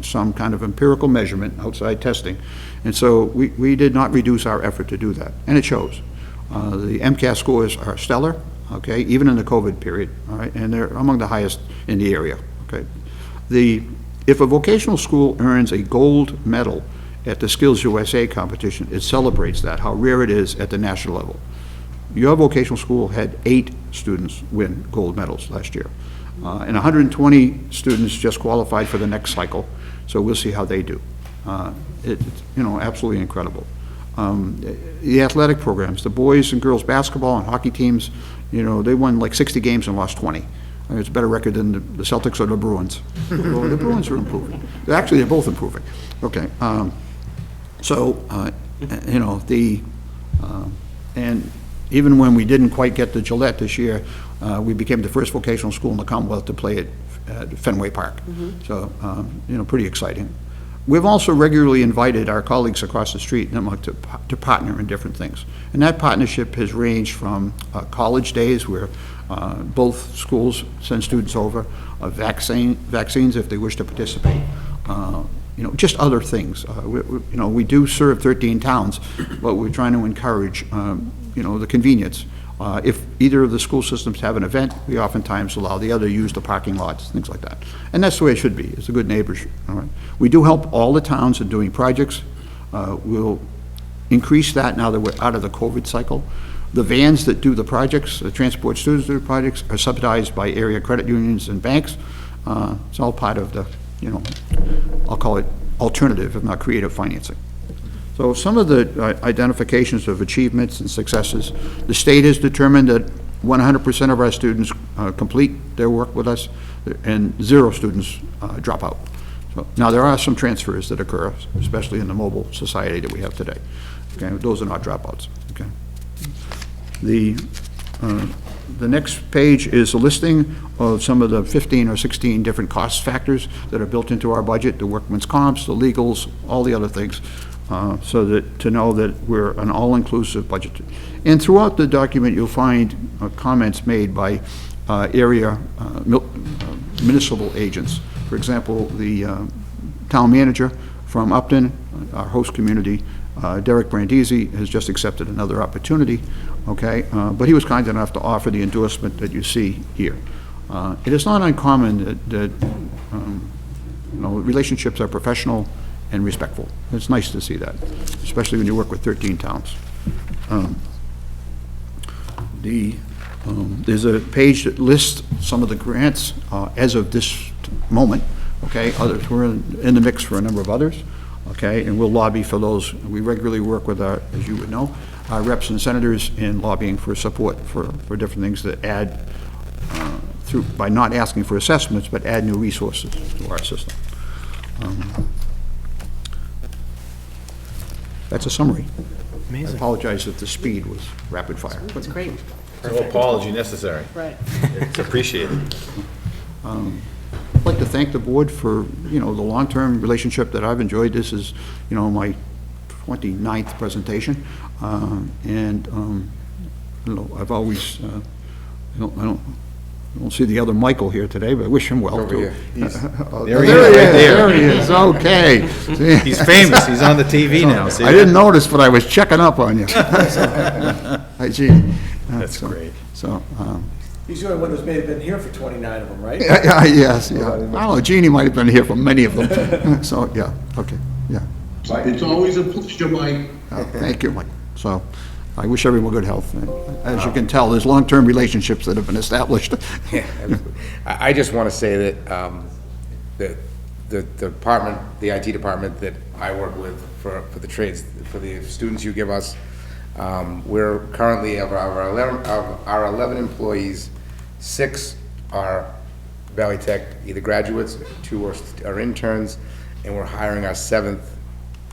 some kind of empirical measurement, outside testing. And so we did not reduce our effort to do that, and it shows. The MCAS scores are stellar, okay, even in the COVID period, all right, and they're among the highest in the area, okay. If a vocational school earns a gold medal at the Skills USA competition, it celebrates that, how rare it is at the national level. Your vocational school had 8 students win gold medals last year, and 120 students just qualified for the next cycle, so we'll see how they do. It's, you know, absolutely incredible. The athletic programs, the boys and girls basketball and hockey teams, you know, they won like 60 games and lost 20. I mean, it's a better record than the Celtics or the Bruins. Well, the Bruins are improving. Actually, they're both improving. Okay. You know, and even when we didn't quite get to Gillette this year, we became the first vocational school in the Commonwealth to play at Fenway Park. So, you know, pretty exciting. We've also regularly invited our colleagues across the street to partner in different things. And that partnership has ranged from college days where both schools send students over, vaccines if they wish to participate, you know, just other things. You know, we do serve 13 towns, but we're trying to encourage, you know, the convenience. If either of the school systems have an event, we oftentimes allow the other to use the parking lots, things like that. And that's the way it should be. It's a good neighborhood. All right. We do help all the towns in doing projects. We'll increase that now that we're out of the COVID cycle. The vans that do the projects, the transport students to the projects, are subsidized by area credit unions and banks. It's all part of the, you know, I'll call it alternative, if not creative financing. So some of the identifications of achievements and successes, the state has determined that 100% of our students complete their work with us, and 0 students drop out. So, now, there are some transfers that occur, especially in the mobile society that we have today. Okay, those are not dropouts. Okay. The next page is a listing of some of the 15 or 16 different cost factors that are built into our budget, the workman's comps, the legals, all the other things. So that to know that we're an all-inclusive budget. And throughout the document, you'll find comments made by area municipal agents. For example, the town manager from Upton, our host community, Derek Brandisi, has just accepted another opportunity, okay? But he was kind enough to offer the endorsement that you see here. It is not uncommon that you know, relationships are professional and respectful. It's nice to see that, especially when you work with 13 towns. There's a page that lists some of the grants as of this moment, okay? Others, we're in the mix for a number of others, okay? And we'll lobby for those. We regularly work with our, as you would know, our reps and senators in lobbying for support for different things that add, by not asking for assessments, but add new resources to our system. That's a summary. Amazing. I apologize if the speed was rapid fire. That's great. No apology necessary. Right. It's appreciated. I'd like to thank the board for, you know, the long-term relationship that I've enjoyed. This is, you know, my 29th presentation. You know, I've always, I don't see the other Michael here today, but I wish him well. Over here. There he is, okay. He's famous. He's on the TV now. See I didn't notice, but I was checking up on you. Hi, Gene. That's great. So, He's the only one who's maybe been here for 29 of them, right? yes, yeah. I don't know, Jeannie might have been here for many of them. So, yeah, okay, yeah. It's always a pleasure, Mike. Thank you, Mike. So, I wish everyone good health. And as you can tell, there's long-term relationships that have been established. Yeah, I just want to say that the department, the IT department that I work with for the trades, for the students you give us, we're currently, of our 11 employees, 6 are Valley Tech, either graduates, 2 are interns, and we're hiring our 7th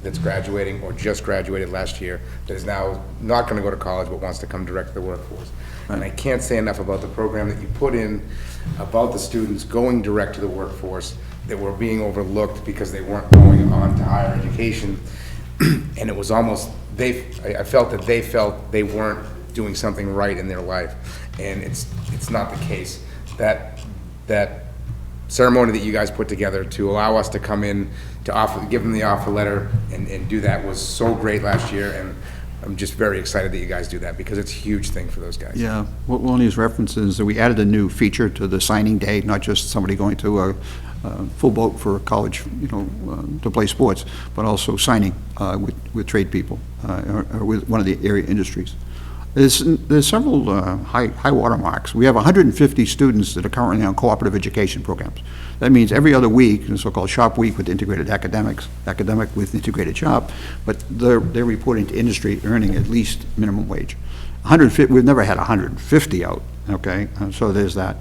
that's graduating or just graduated last year, that is now not going to go to college but wants to come direct to the workforce. And I can't say enough about the program that you put in about the students going direct to the workforce that were being overlooked because they weren't going on to higher education. And it was almost, I felt that they felt they weren't doing something right in their life, and it's not the case. that ceremony that you guys put together to allow us to come in to offer, give them the offer letter and do that was so great last year, and I'm just very excited that you guys do that, because it's a huge thing for those guys. Yeah, what one of these references, that we added a new feature to the signing day, not just somebody going to a full boat for college, to play sports, but also signing with trade people, or with one of the area industries. There's several high water marks. We have 150 students that are currently on cooperative education programs. That means every other week, the so-called shop week with integrated academic with integrated shop, but they're reporting to industry earning at least minimum wage. 150, we've never had 150 out, okay? So there's that.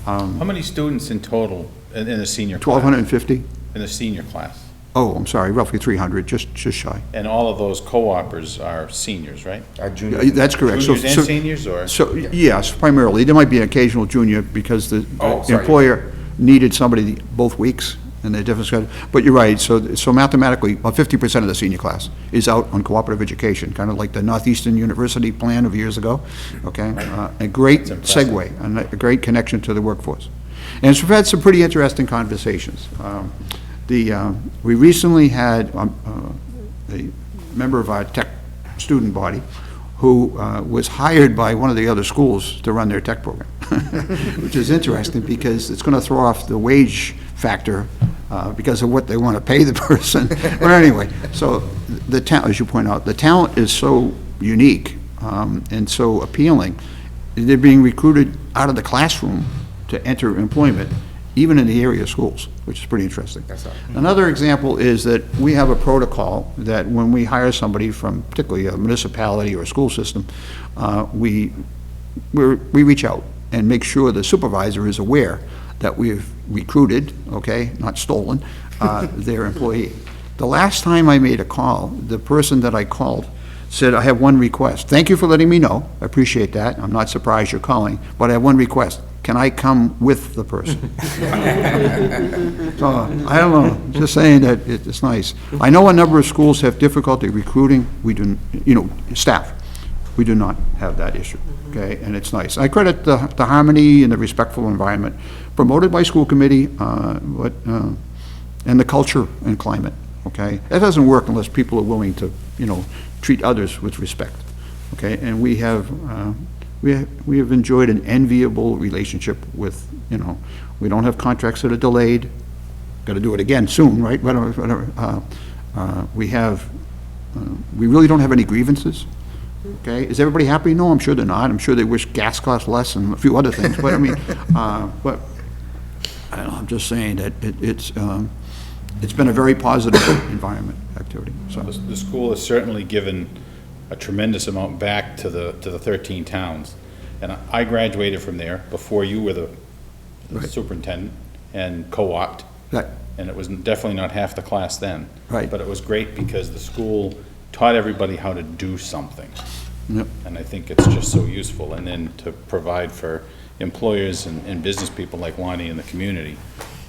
How many students in total in the senior class? 1,250? In the senior class? Oh, I'm sorry, roughly 300, just shy. And all of those co-opers are seniors, right? Juniors. That's correct. Juniors and seniors, or? So, yes, primarily. There might be an occasional junior because the sorry. employer needed somebody both weeks, and they're different schedule. But you're right, so mathematically, about 50% of the senior class is out on cooperative education, kind of like the Northeastern University plan of years ago, okay? A great segue, and a great connection to the workforce. And so we've had some pretty interesting conversations. We recently had a member of our tech student body who was hired by one of the other schools to run their tech program, which is interesting because it's going to throw off the wage factor because of what they want to pay the person. But anyway, so the talent, as you point out, the talent is so unique and so appealing. They're being recruited out of the classroom to enter employment, even in the area schools, which is pretty interesting. Another example is that we have a protocol that when we hire somebody from particularly a municipality or a school system, we reach out and make sure the supervisor is aware that we've recruited, okay, not stolen, their employee. The last time I made a call, the person that I called said, I have one request. Thank you for letting me know. I appreciate that. I'm not surprised you're calling, but I have one request. Can I come with the person? So, I don't know, just saying that it's nice. I know a number of schools have difficulty recruiting, we do, staff. We do not have that issue, okay, and it's nice. I credit the harmony and the respectful environment promoted by school committee, and the culture and climate, okay? That doesn't work unless people are willing to, treat others with respect, okay? And we have enjoyed an enviable relationship with, we don't have contracts that are delayed. Got to do it again soon, right? Whatever. We really don't have any grievances. Okay, is everybody happy? No, I'm sure they're not. I'm sure they wish gas cost less and a few other things. But I mean, but I don't know, I'm just saying that it's been a very positive environment activity. So The school has certainly given a tremendous amount back to the 13 towns. And I graduated from there before you were the superintendent and co-opted. Right. And it was definitely not half the class then. Right. But it was great because the school taught everybody how to do something. Yep. And I think it's just so useful. And then to provide for employers and business people like Lonnie in the community,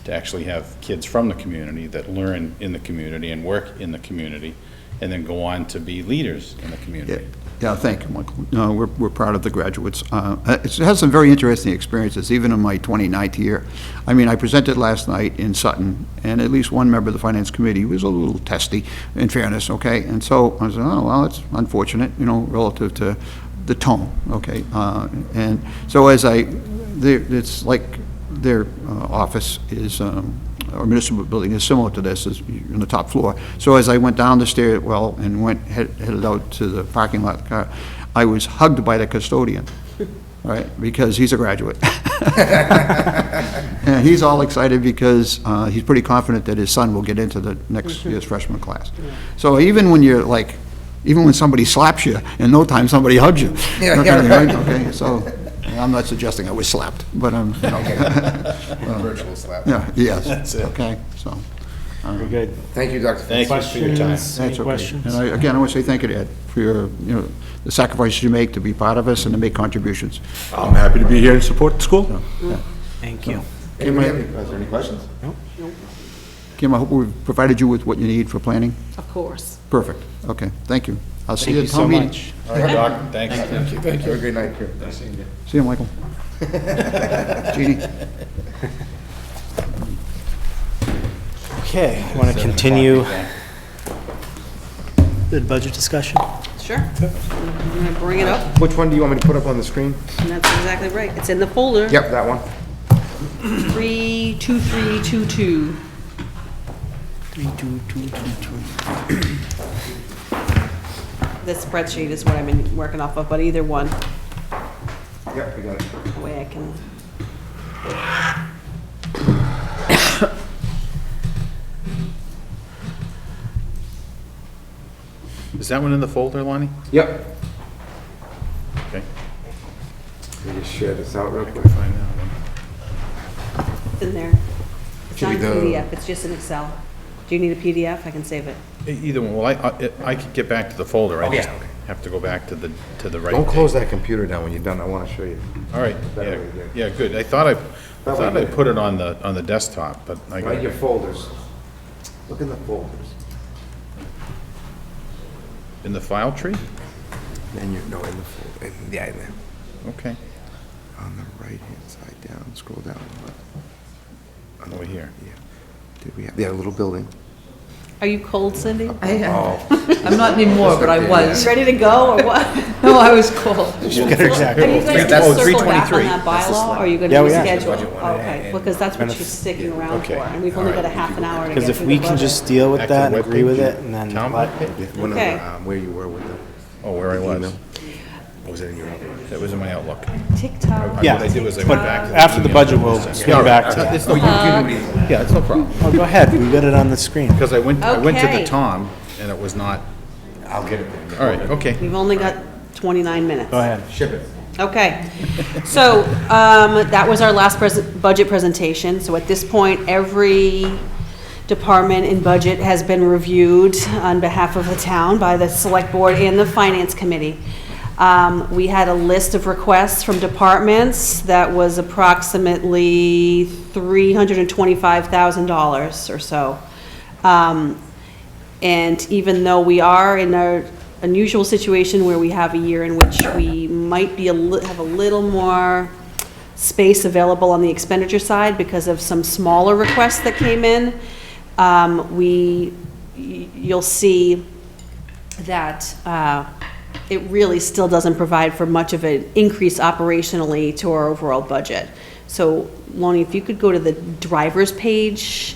to actually have kids from the community that learn in the community and work in the community, and then go on to be leaders in the community. Yeah, thank you, Michael. No, we're proud of the graduates. It has some very interesting experiences, even in my 29th year. I mean, I presented last night in Sutton, and at least one member of the Finance Committee was a little testy, in fairness, okay? And so I said, oh, well, it's unfortunate, relative to the tone, okay? And so it's like their office is, or municipal building is similar to this, is on the top floor. So as I went down the stairwell and headed out to the parking lot of the car, I was hugged by the custodian, right? Because he's a graduate. And he's all excited because he's pretty confident that his son will get into the next year's freshman class. So even when somebody slaps you, in no time somebody hugs you. Right? Okay, so I'm not suggesting I was slapped, but I'm, Virtual slap. yeah, yes. That's it. Okay, so. Very good. Thank you, Dr. Thank you for your time. Questions? Any That's okay. questions? And again, I want to say thank you to Ed for your, the sacrifices you make to be part of us and to make contributions. I'm happy to be here and support the school. Thank you. Anybody have any questions? Kim, I hope we've provided you with what you need for planning. Of course. Perfect. Okay, thank you. I'll see Thank you you at so town meeting. much. All right, Doc, thanks. Thank you. Have a great night, Kim. See you, Michael. Jeannie? Okay, want to continue the budget discussion? Sure. I'm gonna bring it up, Which one do you want me to put up on the screen? and that's exactly right. It's in the folder. Yep, that one. 32322. 32222. This spreadsheet is what I've been working off of, but either one, Yep, we got it. the way I can. Is that one in the folder, Lonnie? Yep. Okay. Let me just share this out real I quick. can find that one. It's in there. It's Should not be in the- PDF, it's just in Excel. Do you need a PDF? I can save it. Either one, well, I could get back to the folder, I Oh, yeah, just okay. have to go back to the right. Don't page. close that computer down when you're done. I want to show you. All right, Better yeah, way to do it. yeah, good. I thought I way. put it on the desktop, but I Right, your got, folders. Look in the folders. in the file tree? And you know, in the folder. Yeah, in there. Okay, On the right-hand side down, scroll down. over here. Yeah. Did we have, yeah, a little building. Are you cold, Cindy? I am. Oh, I'm not anymore, but I was. Ready to go, or what? No, I was cold. Are you guys gonna circle back on that bylaw, or are you gonna Yeah, we are. reschedule? Budget one, Okay, and- because that's what she's sticking around for, Okay. and we've only got a half an hour to get Because through if we the can budget. just deal with Back to that the and agree with webpage? it, and then Town let- one of Okay. the, where you were with the, Oh, where I was. email. Or was it in your outlook? That was in my Outlook. TikTok. Yeah. What I did was I went back to the After the email. budget, we'll swing back to that. It's no, yeah, it's no problem. Oh, go ahead, we got it on the screen. Because I went to Okay. the Tom, and it was not, I'll get it. all right, okay. We've only got 29 minutes. Go ahead. Ship it. Okay, so that was our last budget presentation. So at this point, every department in budget has been reviewed on behalf of the town by the select board and the finance committee. We had a list of requests from departments that was approximately $325,000 or so. And even though we are in an unusual situation where we have a year in which we might be have a little more space available on the expenditure side because of some smaller requests that came in, you'll see that it really still doesn't provide for much of an increase operationally to our overall budget. So, Lonnie, if you could go to the driver's page.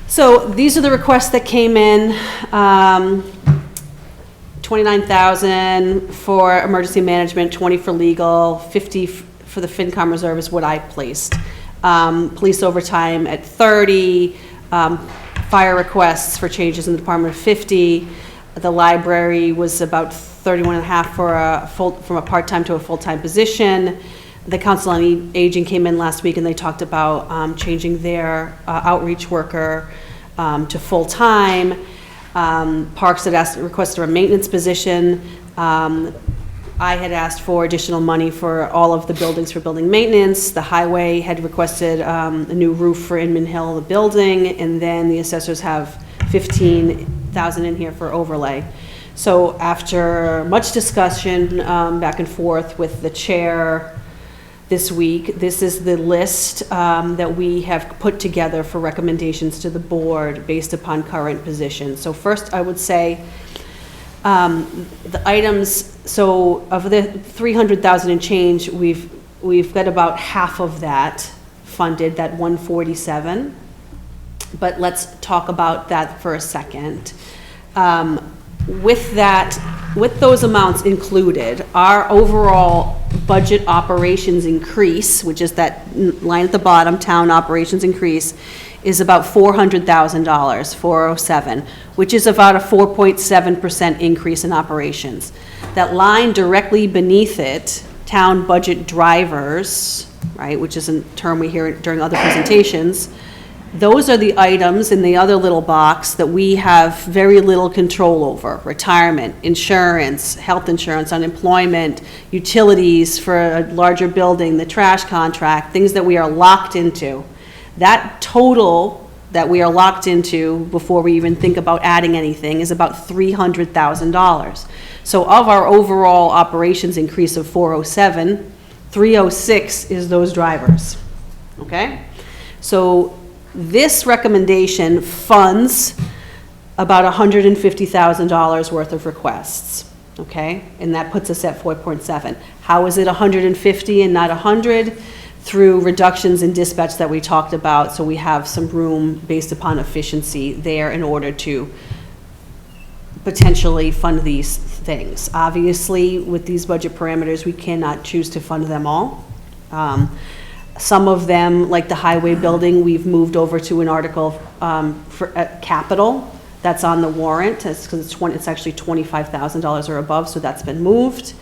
So these are the requests that came in. 29,000 for emergency management, 20 for legal, 50 for the FinCom reserve is what I placed. Police overtime at 30, fire requests for changes in the department of 50. The library was about 31 and a half from a part-time to a full-time position. The Council on Aging came in last week and they talked about changing their outreach worker to full-time. Parks had requested a maintenance position. I had asked for additional money for all of the buildings for building maintenance. The highway had requested a new roof for Inman Hill, the building, and then the assessors have 15,000 in here for overlay. So after much discussion back and forth with the chair this week, this is the list that we have put together for recommendations to the board based upon current positions. So first, I would say the items, so of the 300,000 and change, we've got about half of that funded, that 147. But let's talk about that for a second. With those amounts included, our overall budget operations increase, which is that line at the bottom, town operations increase, is about $400,000, 407, which is about a 4.7% increase in operations. That line directly beneath it, town budget drivers, right, which is a term we hear during other presentations, those are the items in the other little box that we have very little control over. Retirement, insurance, health insurance, unemployment, utilities for a larger building, the trash contract, things that we are locked into. That total, that we are locked into before we even think about adding anything is about $300,000. So of our overall operations increase of 407, 306 is those drivers, okay? So this recommendation funds about $150,000 worth of requests, okay? And that puts us at 4.7. How is it 150 and not 100? Through reductions in dispatch that we talked about, so we have some room based upon efficiency there in order to potentially fund these things. Obviously, with these budget parameters, we cannot choose to fund them all. Some of them, like the highway building, we've moved over to an article for capital that's on the warrant. It's because it's actually $25,000 or above, so that's been moved.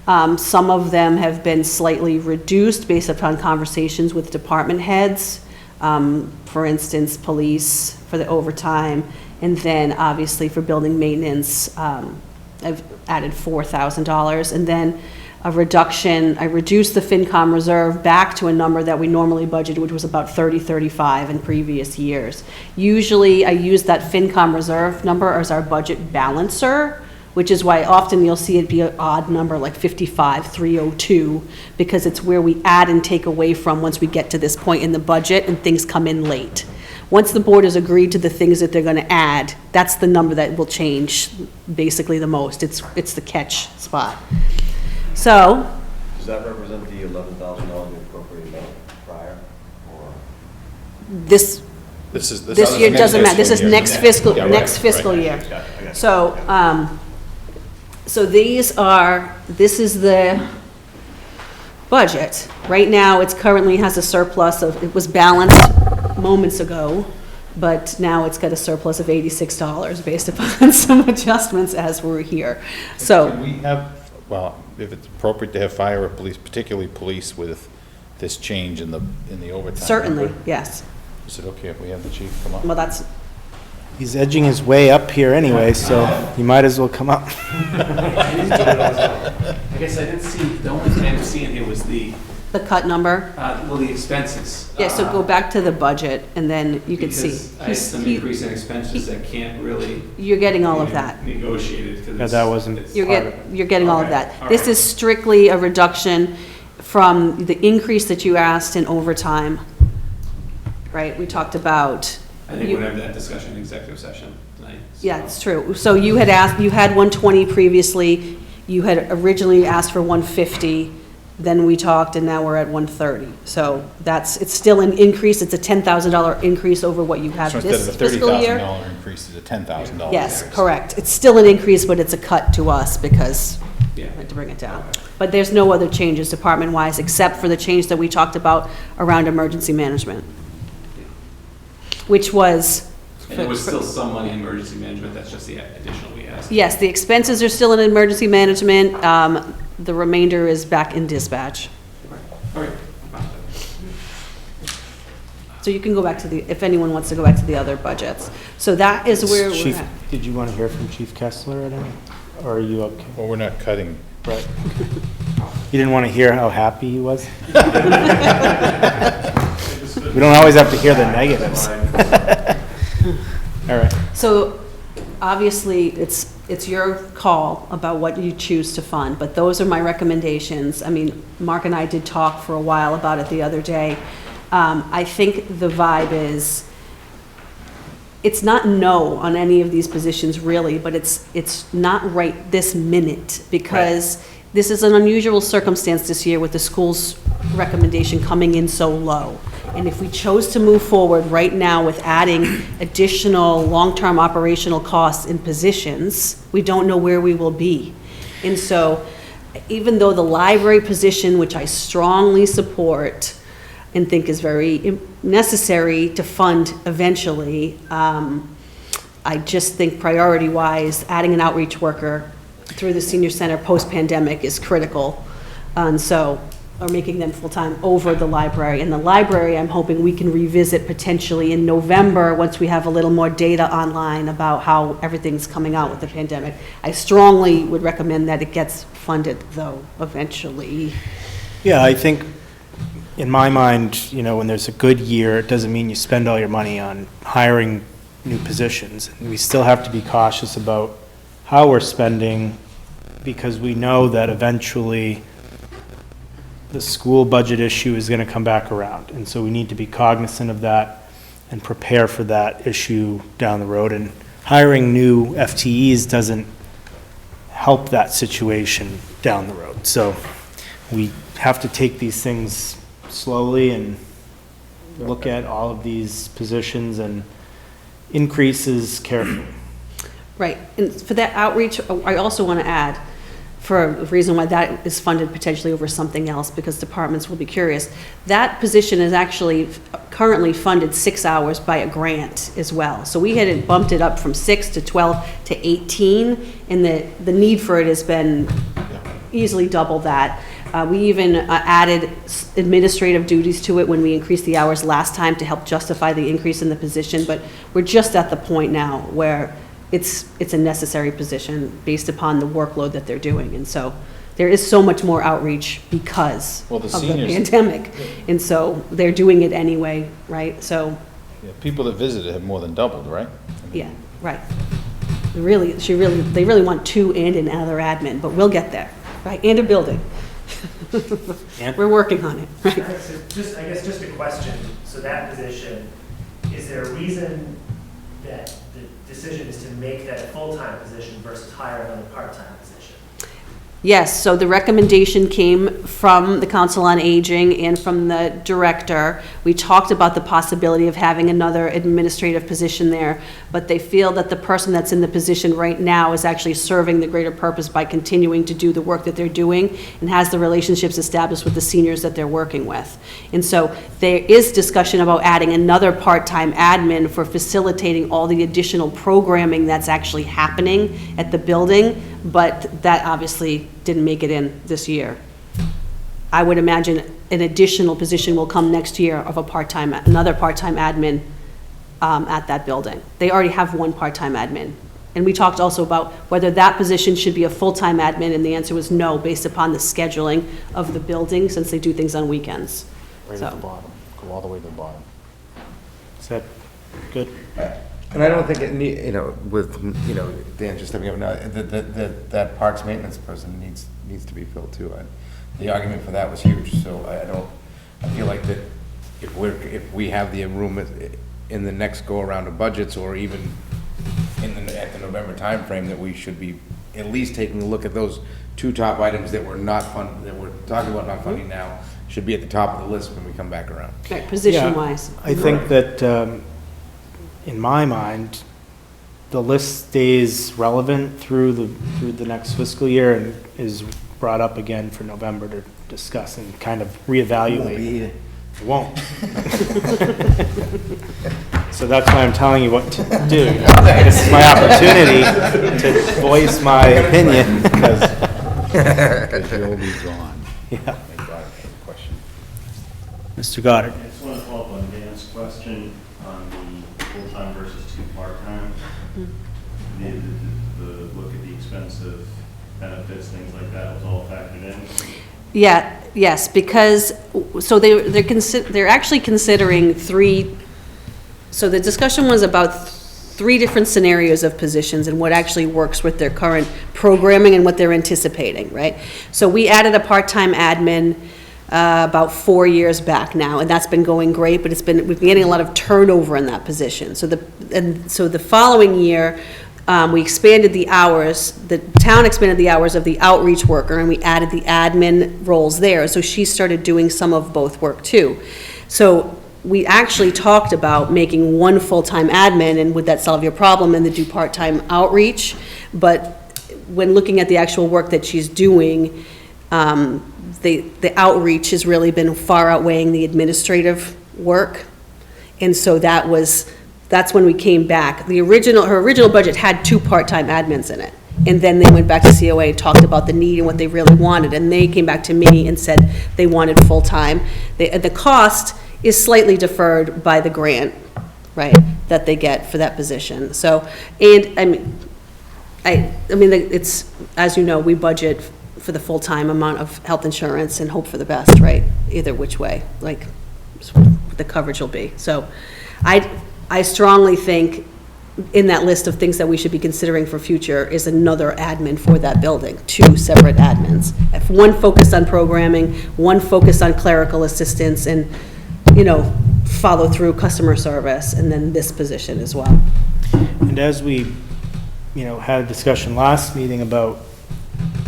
Some of them have been slightly reduced based upon conversations with department heads. For instance, police for the overtime, and then obviously for building maintenance, I've added $4,000, and then a reduction, I reduced the FinCom reserve back to a number that we normally budgeted, which was about 35 in previous years. Usually I use that FinCom reserve number as our budget balancer, which is why often you'll see it be an odd number like 55,302, because it's where we add and take away from once we get to this point in the budget and things come in late. Once the board has agreed to the things that they're gonna add, that's the number that will change basically the most. It's the catch spot. So, Does that represent the $11,000 we appropriated prior, or? This year doesn't matter, this is next fiscal, Yeah, right, next fiscal right. year. So, so this is the budget. Right now, it's currently has a surplus of, it was balanced moments ago, but now it's got a surplus of $86 based upon some adjustments as we're here. So, Can we have, well, if it's appropriate to have fire or police, particularly police with this change in the overtime? certainly, number? yes. Is it okay if we have the chief come up? Well, that's, He's edging his way up here anyway, so he might as well come up. I guess I didn't see, the only thing I didn't see in here was the cut number. well, the expenses. Yeah, so go back to the budget, and then you can see. Because I had some increase in expenses that can't really. You're getting all of that. Negotiated, because. Yeah, that wasn't part of it. You're getting all of Okay, that. all This right. is strictly a reduction from the increase that you asked in overtime, right? We talked about. I think you- we'll have that discussion in executive session tonight. so. Yeah, it's true. So you had asked, you had 120 previously, you had originally asked for 150, then we talked, and now we're at 130. So it's still an increase, it's a $10,000 increase over what you have So instead this of a fiscal year. $30,000 increase, it's a $10,000. Yes, increase. correct. It's still an increase, but it's a cut to us because Yeah. I had to bring it down. But there's no other changes department-wise, except for the change that we talked about around emergency management, which was. And there was still some money in emergency management, that's just the additional we asked. Yes, the expenses are still in emergency management. The remainder is back in dispatch. All right. So you can go back to if anyone wants to go back to the other budgets. So that is where we're Chief, at. did you want to hear from Chief Kessler at all? Or are you okay? Well, we're not cutting. Right. You didn't want to hear how happy he was? We don't always have to hear the negatives. All right. So obviously, it's your call about what you choose to fund, but those are my recommendations. I mean, Mark and I did talk for a while about it the other day. I think the vibe is, it's not no on any of these positions really, but it's not right this minute, because this is an unusual circumstance this year with the school's recommendation coming in so low. And if we chose to move forward right now with adding additional long-term operational costs in positions, we don't know where we will be. And so, even though the library position, which I strongly support and think is very necessary to fund eventually, I just think priority-wise, adding an outreach worker through the senior center post-pandemic is critical. And so, or making them full-time over the library. And the library, I'm hoping we can revisit potentially in November, once we have a little more data online about how everything's coming out with the pandemic. I strongly would recommend that it gets funded, though, eventually. Yeah, I think in my mind, you know, when there's a good year, it doesn't mean you spend all your money on hiring new positions. And we still have to be cautious about how we're spending, because we know that eventually the school budget issue is going to come back around. And so we need to be cognizant of that and prepare for that issue down the road. And hiring new FTEs doesn't help that situation down the road. So we have to take these things slowly and look at all of these positions and increases carefully. Right, and for that outreach, I also want to add, for a reason why that is funded potentially over something else, because departments will be curious, that position is actually currently funded 6 hours by a grant as well. So we had bumped it up from 6 to 12 to 18, and the need for it has been easily double that. We even added administrative duties to it when we increased the hours last time to help justify the increase in the position, but we're just at the point now where it's a necessary position based upon the workload that they're doing. And so there is so much more outreach because Well, the of the seniors- pandemic. And so they're doing it anyway, right? So, Yeah, people that visited have more than doubled, right? yeah, right. They really want 2 and another admin, but we'll get there, right? And a building. We're working on it, right? So just, I guess, just a question, so that position, is there a reason that the decision is to make that a full-time position versus hire another part-time position? Yes, so the recommendation came from the Council on Aging and from the director. We talked about the possibility of having another administrative position there, but they feel that the person that's in the position right now is actually serving the greater purpose by continuing to do the work that they're doing and has the relationships established with the seniors that they're working with. And so there is discussion about adding another part-time admin for facilitating all the additional programming that's actually happening at the building, but that obviously didn't make it in this year. I would imagine an additional position will come next year of another part-time admin at that building. They already have one part-time admin. And we talked also about whether that position should be a full-time admin, and the answer was no, based upon the scheduling of the building, since they do things on weekends. Right So- at the bottom, go all the way to the bottom. Is that good? And I don't think it need, with, Dan just stepping up now, that parks maintenance person needs to be filled too. The argument for that was huge, so I feel like that if we have the room in the next go-around of budgets, or even at the November timeframe, that we should be at least taking a look at those 2 top items that we're talking about not funding now, should be at the top of the list when we come back around. Right, position-wise. Yeah, I think that, in my mind, the list stays relevant through the next fiscal year and is brought up again for November to discuss and kind of reevaluate. It won't. So that's why I'm telling you what to do. This is my opportunity to voice my opinion, because You'll be gone. Yeah. Question. Mr. Goddard. I just want to follow up on Dan's question on the full-time versus 2 part-time. The look at the expense of benefits, things like that was all factored in? Yeah, yes, because, so they're actually considering 3, so the discussion was about 3 different scenarios of positions and what actually works with their current programming and what they're anticipating, right? So we added a part-time admin about 4 years back now, and that's been going great, but we've been getting a lot of turnover in that position. So the following year, we expanded the hours, the town expanded the hours of the outreach worker, and we added the admin roles there. So she started doing some of both work too. So we actually talked about making 1 full-time admin, and would that solve your problem, and then do part-time outreach. But when looking at the actual work that she's doing, the outreach has really been far outweighing the administrative work. And so that's when we came back. Her original budget had 2 part-time admins in it. And then they went back to COA and talked about the need and what they really wanted. And they came back to me and said they wanted full-time. The cost is slightly deferred by the grant, right, that they get for that position. So, and I mean, it's, as you know, we budget for the full-time amount of health insurance and hope for the best, right? either which way, like what the coverage will be. So I strongly think in that list of things that we should be considering for future is another admin for that building, 2 separate admins. If one focused on programming, one focused on clerical assistance and, follow through customer service, and then this position as well. And as we, had a discussion last meeting about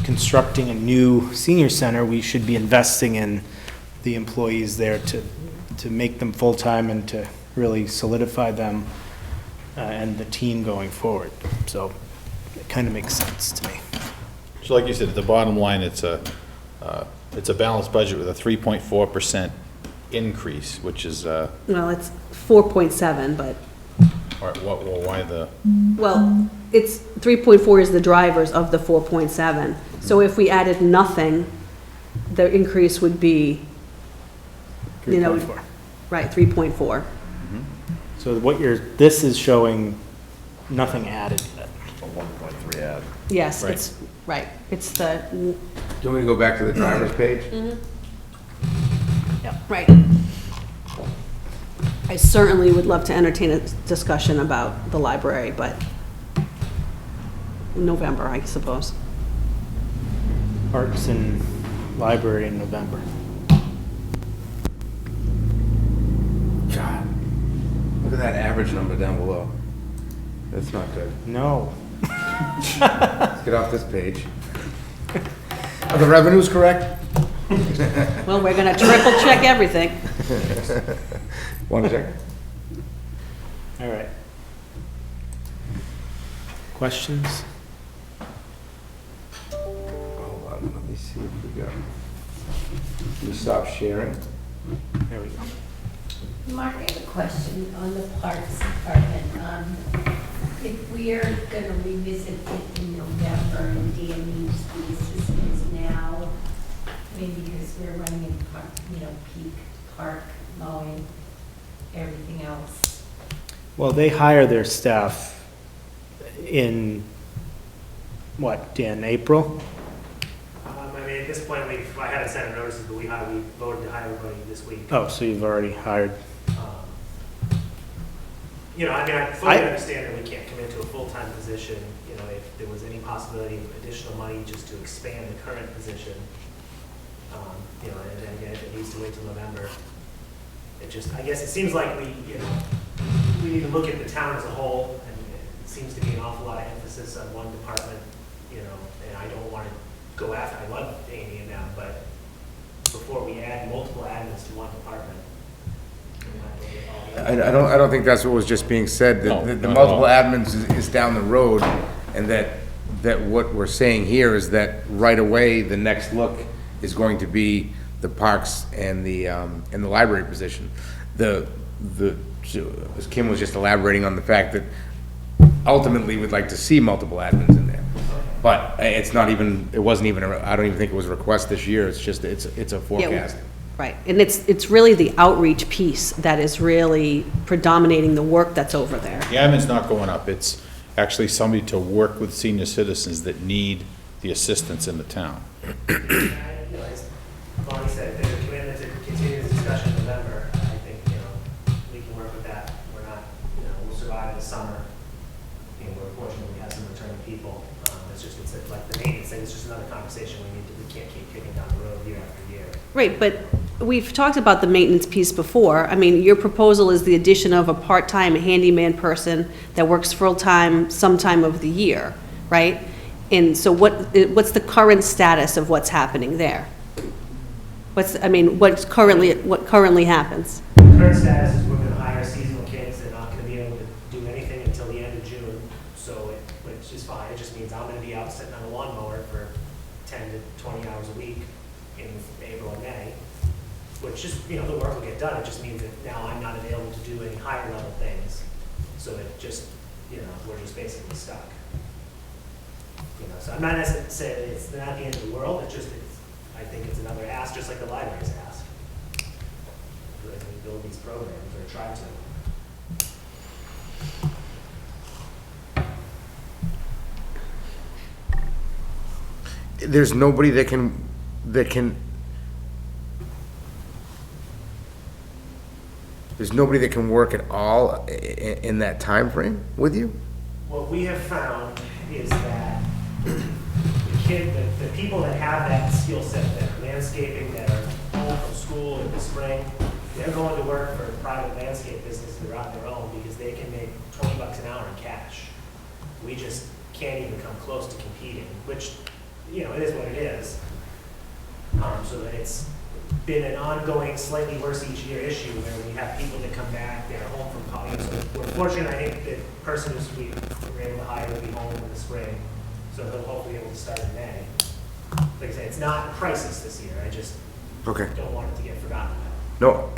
constructing a new senior center, we should be investing in the employees there to make them full-time and to really solidify them and the team going forward. So it kind of makes sense to me. So like you said, at the bottom line, it's a balanced budget with a 3.4% increase, which is, Well, it's 4.7, but, why the, well, it's 3.4 is the drivers of the 4.7. So if we added nothing, the increase would be, 3.4. right, 3.4. So this is showing nothing added yet. A 1.3 ad. Yes, Right. it's, right, it's the, Do you want me to go back to the driver's page? yeah, right. I certainly would love to entertain a discussion about the library, but November, I suppose. Parks and library in November. God, look at that average number down below. That's not good. No. Let's get off this page. Are the revenues correct? Well, we're gonna triple check everything. Want to check? All right. Questions? Hold on, let me see if we got. Can you stop sharing? There we go. Mark, I have a question on the Parks Department. If we are going to revisit it in November and Dan needs the assistance now, because we're running in, peak park mowing, everything else. Well, they hire their staff in, Dan, April? At this point, I haven't sent a notice, but we voted to hire everybody this week. Oh, so you've already hired. I fully understand that we can't commit to a full-time position, if there was any possibility of additional money just to expand the current position. And then again, if it needs to wait till November, I guess it seems like we need to look at the town as a whole, and it seems to be an awful lot of emphasis on one department, and I don't want to go after, I love Amy and them, but before we add multiple admins to one department, we might look at all the I don't think that's what was just being said. No, The not at multiple all. admins is down the road, and that what we're saying here is that right away, the next look is going to be the parks and the library position. As Kim was just elaborating on the fact that ultimately we'd like to see multiple admins in there. But it wasn't even, I don't even think it was a request this year, it's just, it's a forecast. Right, and it's really the outreach piece that is really predominating the work that's over there. the admin's not going up. It's actually somebody to work with senior citizens that need the assistance in the town. As Bonnie said, there's a commitment to continue this discussion in November. I think, we can work with that. We're not, we'll survive the summer. We're fortunate we have some returning people. It's like the maintenance thing, it's just another conversation we can't keep kicking down the road year after year. Right, but we've talked about the maintenance piece before. I mean, your proposal is the addition of a part-time handyman person that works full-time sometime of the year, right? And so what's the current status of what's happening there? What currently happens? The current status is we're going to hire seasonal kids. They're not going to be able to do anything until the end of June, which is fine. It just means I'm going to be out sitting on a lawnmower for 10 to 20 hours a week in April and May, which just, the work will get done. It just means that now I'm not available to do any higher level things. So it just, we're just basically stuck. So I'm not necessarily saying it's not the end of the world. I think it's another ask, just like the library's ask. As we build these programs or try to. There's nobody that can there's nobody that can work at all in that time frame with you? What we have found is that the people that have that skill set, that are landscaping, that are home from school in the spring, they're going to work for a private landscape business that are on their own because they can make $20 an hour in cash. We just can't even come close to competing, which, it is what it is. So that it's been an ongoing, slightly worse each year issue where we have people that come back, they're home from college. So we're fortunate, I think, the person who we were able to hire will be home in the spring, so he'll hopefully be able to start in May. Like I say, it's not a crisis this year, I just Okay. don't want it to get forgotten about. No,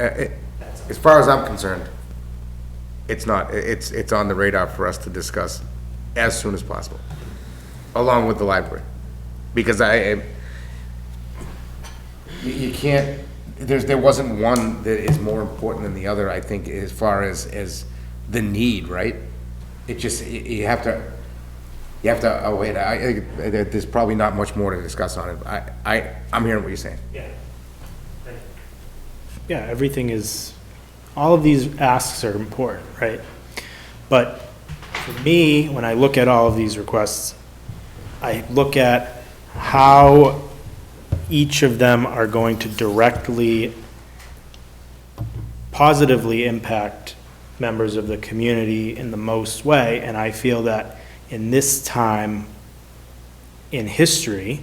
That's all. as far as I'm concerned, it's not, it's on the radar for us to discuss as soon as possible, along with the library. Because you can't, there wasn't one that is more important than the other, I think, as far as the need, right? It just, you have to, wait, there's probably not much more to discuss on it. I'm hearing what you're saying. Yeah. Thank you. Yeah, everything is, all of these asks are important, right? But for me, when I look at all of these requests, I look at how each of them are going to directly, positively impact members of the community in the most way, and I feel that in this time in history,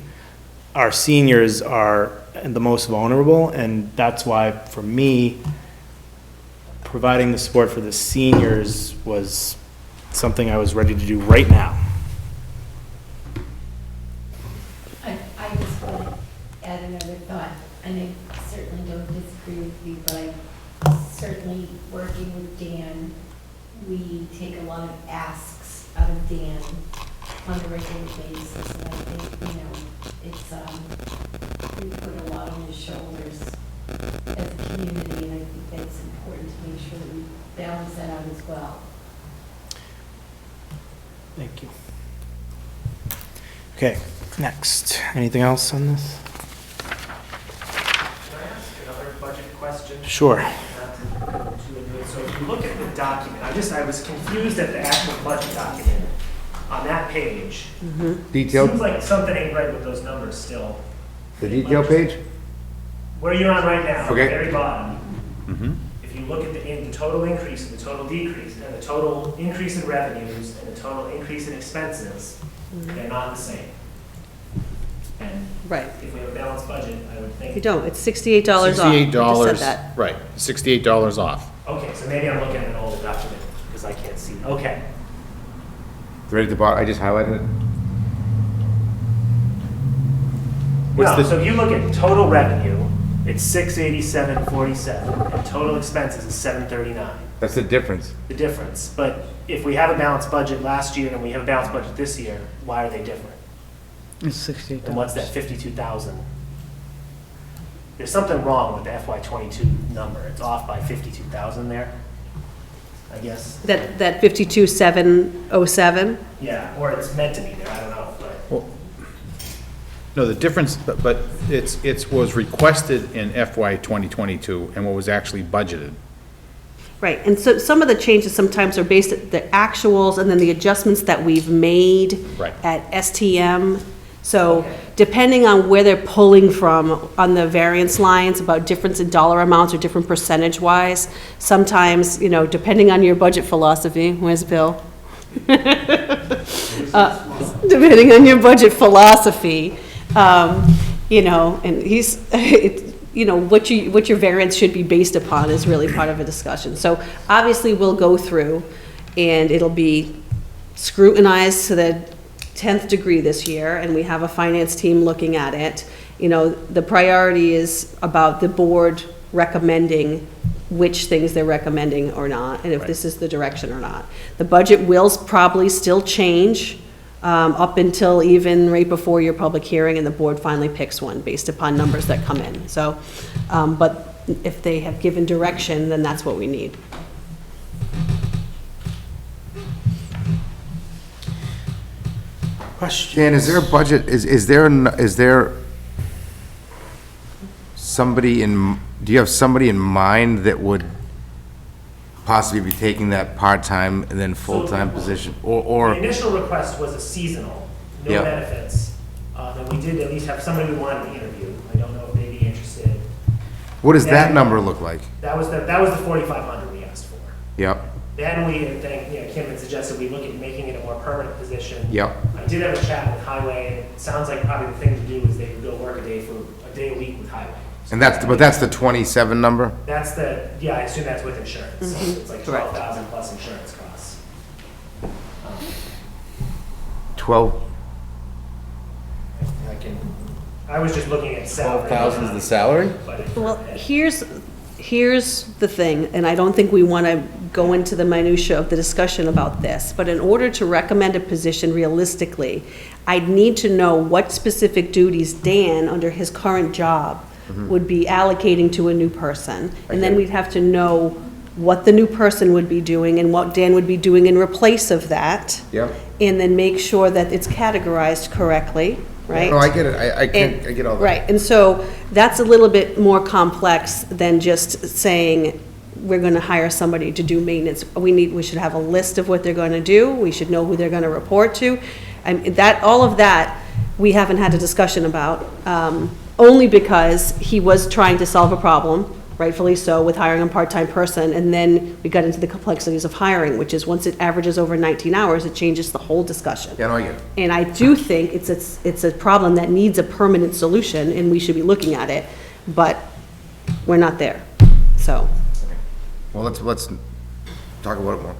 our seniors are the most vulnerable, and that's why, for me, providing the support for the seniors was something I was ready to do right now. I just want to add another thought, and I certainly don't disagree with you, but I certainly, working with Dan, we take a lot of asks out of Dan on a regular basis, and I think, it's, we put a lot on his shoulders as a community, and I think that's important to make sure that we balance that out as well. Thank you. Okay, next. Anything else on this? Can I ask another budget question? Sure. Not to go too into it. So if you look at the document, I was confused at the actual budget document on that page. Detailed, Seems like something ain't right with those numbers still. the detail page? Where you're on right now, Okay. the very bottom. If you look at the total increase and the total decrease, and the total increase in revenues and the total increase in expenses, they're not the same. And Right. if we have a balanced budget, I would think. You don't, it's $68 off. I just said that. Right, $68 off. Okay, so maybe I'm looking at an older document, because I can't see. Okay. Right at the bottom, I just highlighted it. No, so if you look at total revenue, it's 687.47, and total expenses is 739. That's the difference. The difference. But if we have a balanced budget last year and we have a balanced budget this year, why are they different? It's 68. And what's that 52,000? There's something wrong with the FY22 number. It's off by 52,000 there, I guess. That 52,707? Yeah, or it's meant to be there, I don't know, but. Well, no, the difference, but it was requested in FY 2022 and what was actually budgeted. Right, and so some of the changes sometimes are based at the actuals and then the adjustments that we've made Right. at STM. So depending on where they're pulling from on the variance lines about difference in dollar amounts or different percentage-wise, sometimes, depending on your budget philosophy, where's Bill? Depending on your budget philosophy, and he's, what your variance should be based upon is really part of a discussion. So obviously, we'll go through, and it'll be scrutinized to the 10th degree this year, and we have a finance team looking at it. The priority is about the board recommending which things they're recommending or not, and if this is the direction or not. The budget will probably still change up until even right before your public hearing, and the board finally picks one based upon numbers that come in. So, but if they have given direction, then that's what we need. Question? Dan, is there a budget, is there somebody do you have somebody in mind that would possibly be taking that part-time and then full-time position, The or, initial request was a seasonal, no Yeah. benefits. Then we did at least have somebody we wanted to interview. I don't know if they'd be interested. what does that Yeah. number look like? That was the 4,500 we asked for. Yep, Then we, I think, Kim had suggested we look at making it a more permanent position. yep, I did have a chat with Highway, and it sounds like probably the thing to do is they would go work a day a week with Highway. and that's the 27 number? That's I assume that's with insurance. So it's like Correct. 12,000 plus insurance costs. 12, I was just looking at salary. 12,000 is the salary? But it- Well, here's the thing, and I don't think we want to go into the minutia of the discussion about this, but in order to recommend a position realistically, I'd need to know what specific duties Dan, under his current job, would be allocating to a new person. And then we'd have to know what the new person would be doing and what Dan would be doing in replace of that. Yep. And then make sure that it's categorized correctly, right? No, I get it, I And- get all that. Right, and so that's a little bit more complex than just saying, we're gonna hire somebody to do maintenance. We should have a list of what they're gonna do, we should know who they're gonna report to. All of that, we haven't had a discussion about, only because he was trying to solve a problem, rightfully so, with hiring a part-time person, and then we got into the complexities of hiring, which is once it averages over 19 hours, it changes the whole discussion. Yeah, no, I get it. And I do think it's a problem that needs a permanent solution, and we should be looking at it, but we're not there, so. Well, let's talk about it more.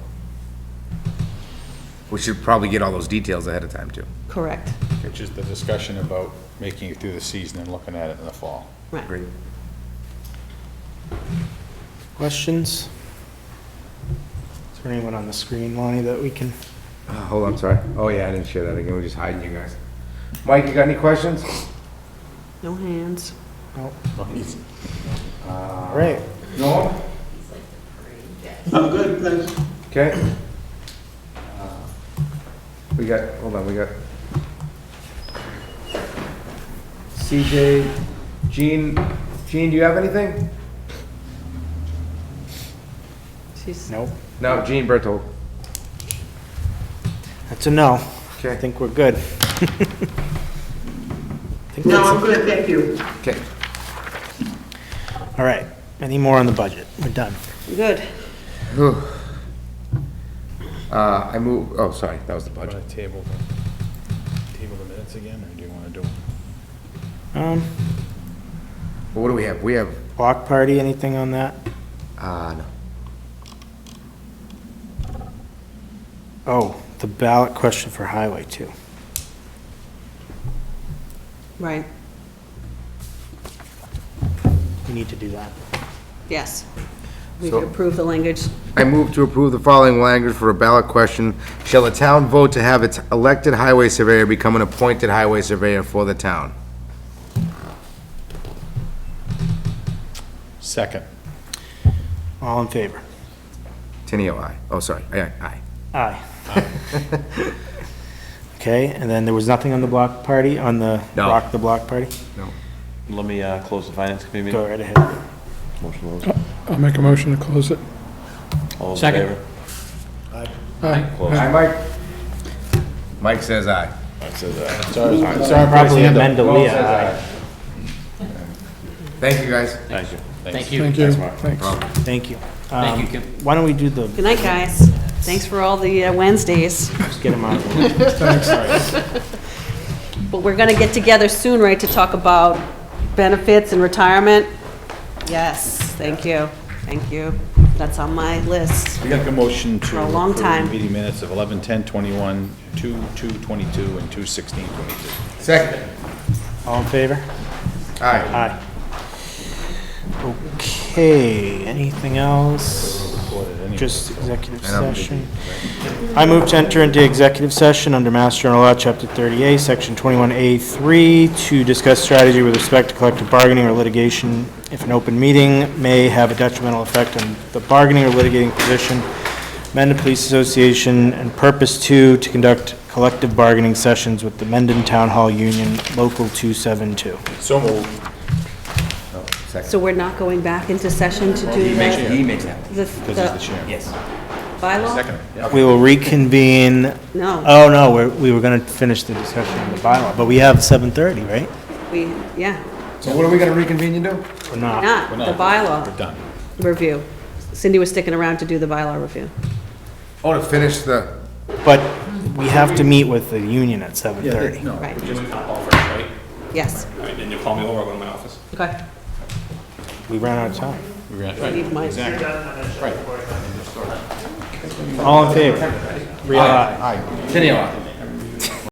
We should probably get all those details ahead of time, too. Correct. Which is the discussion about making it through the season and looking at it in the fall. Right. Agreed. Questions? Is there anyone on the screen, Lonnie, that we can? Hold on, sorry. Oh, yeah, I didn't share that again, we're just hiding you guys. Mike, you got any questions? No hands. Oh. All right. No? I'm good, thanks. Okay. Hold on, we got CJ, Gene, do you have anything? Nope. No, Gene Berthold. That's a no. Okay. I think we're good. No, I'm good, thank you. Okay. All right. Any more on the budget? We're done. Good. I move, oh, sorry, that was the budget. Want to table the minutes again, or do you want to do? Um, Well, what do we have? We have, block party, anything on that? no. Oh, the ballot question for highway too. Right, We need to do that. yes. We So- could approve the language. I move to approve the following language for a ballot question. Shall the town vote to have its elected highway surveyor become an appointed highway surveyor for the town? Second. All in favor? Tenio, aye. Oh, sorry, aye, aye. Aye. Okay, and then there was nothing on the block party, on the No. rock the block party? No. Let me close the finance committee Go meeting. right ahead. Motion closed. I'll make a motion to close it. All in Second. favor? Aye. Close. Aye, Mike? Mike says aye. Probably amend Joel Leah, says aye. Thank you, guys. Thank you. Thank you. Thanks. Thank you. Thank you, Kim. Why don't we do the, Good night, guys. Thanks for all the Wednesdays. just get them out. But we're gonna get together soon, right, to talk about benefits and retirement? Yes, thank you, thank you. That's on my list. We got a motion to For a long approve time. the meeting minutes of 11/10/21, 2/2/22, and 2/16/22. Second. All in favor? Aye. Aye. Okay, anything else? Just executive I don't think session. I move to enter into executive session under Mass General Law, Chapter 38, Section 21A3, to discuss strategy with respect to collective bargaining or litigation if an open meeting may have a detrimental effect on the bargaining or litigating position. Mendon Police Association, and purpose two, to conduct collective bargaining sessions with the Mendon Town Hall Union, Local 272. So moved. So we're not going back into session to do He makes that. Because he's the chairman. Yes. bylaw? Second, yeah. We will reconvene. No. Oh, no, we were gonna finish the discussion on the bylaw, but we have 7:30, right? Yeah, So what are we gonna reconvene and do? Or not? not, We're the not. bylaw We're done. review. Cindy was sticking around to do the bylaw review. Oh, to finish the, But we have to meet with the union at 7:30. No, Right, Just call first, right? yes, All right, then you'll call me over, I'll go to my office. okay. We ran out of time. we ran, Leave mine. exactly. Right. All in favor? Aye. Tenio,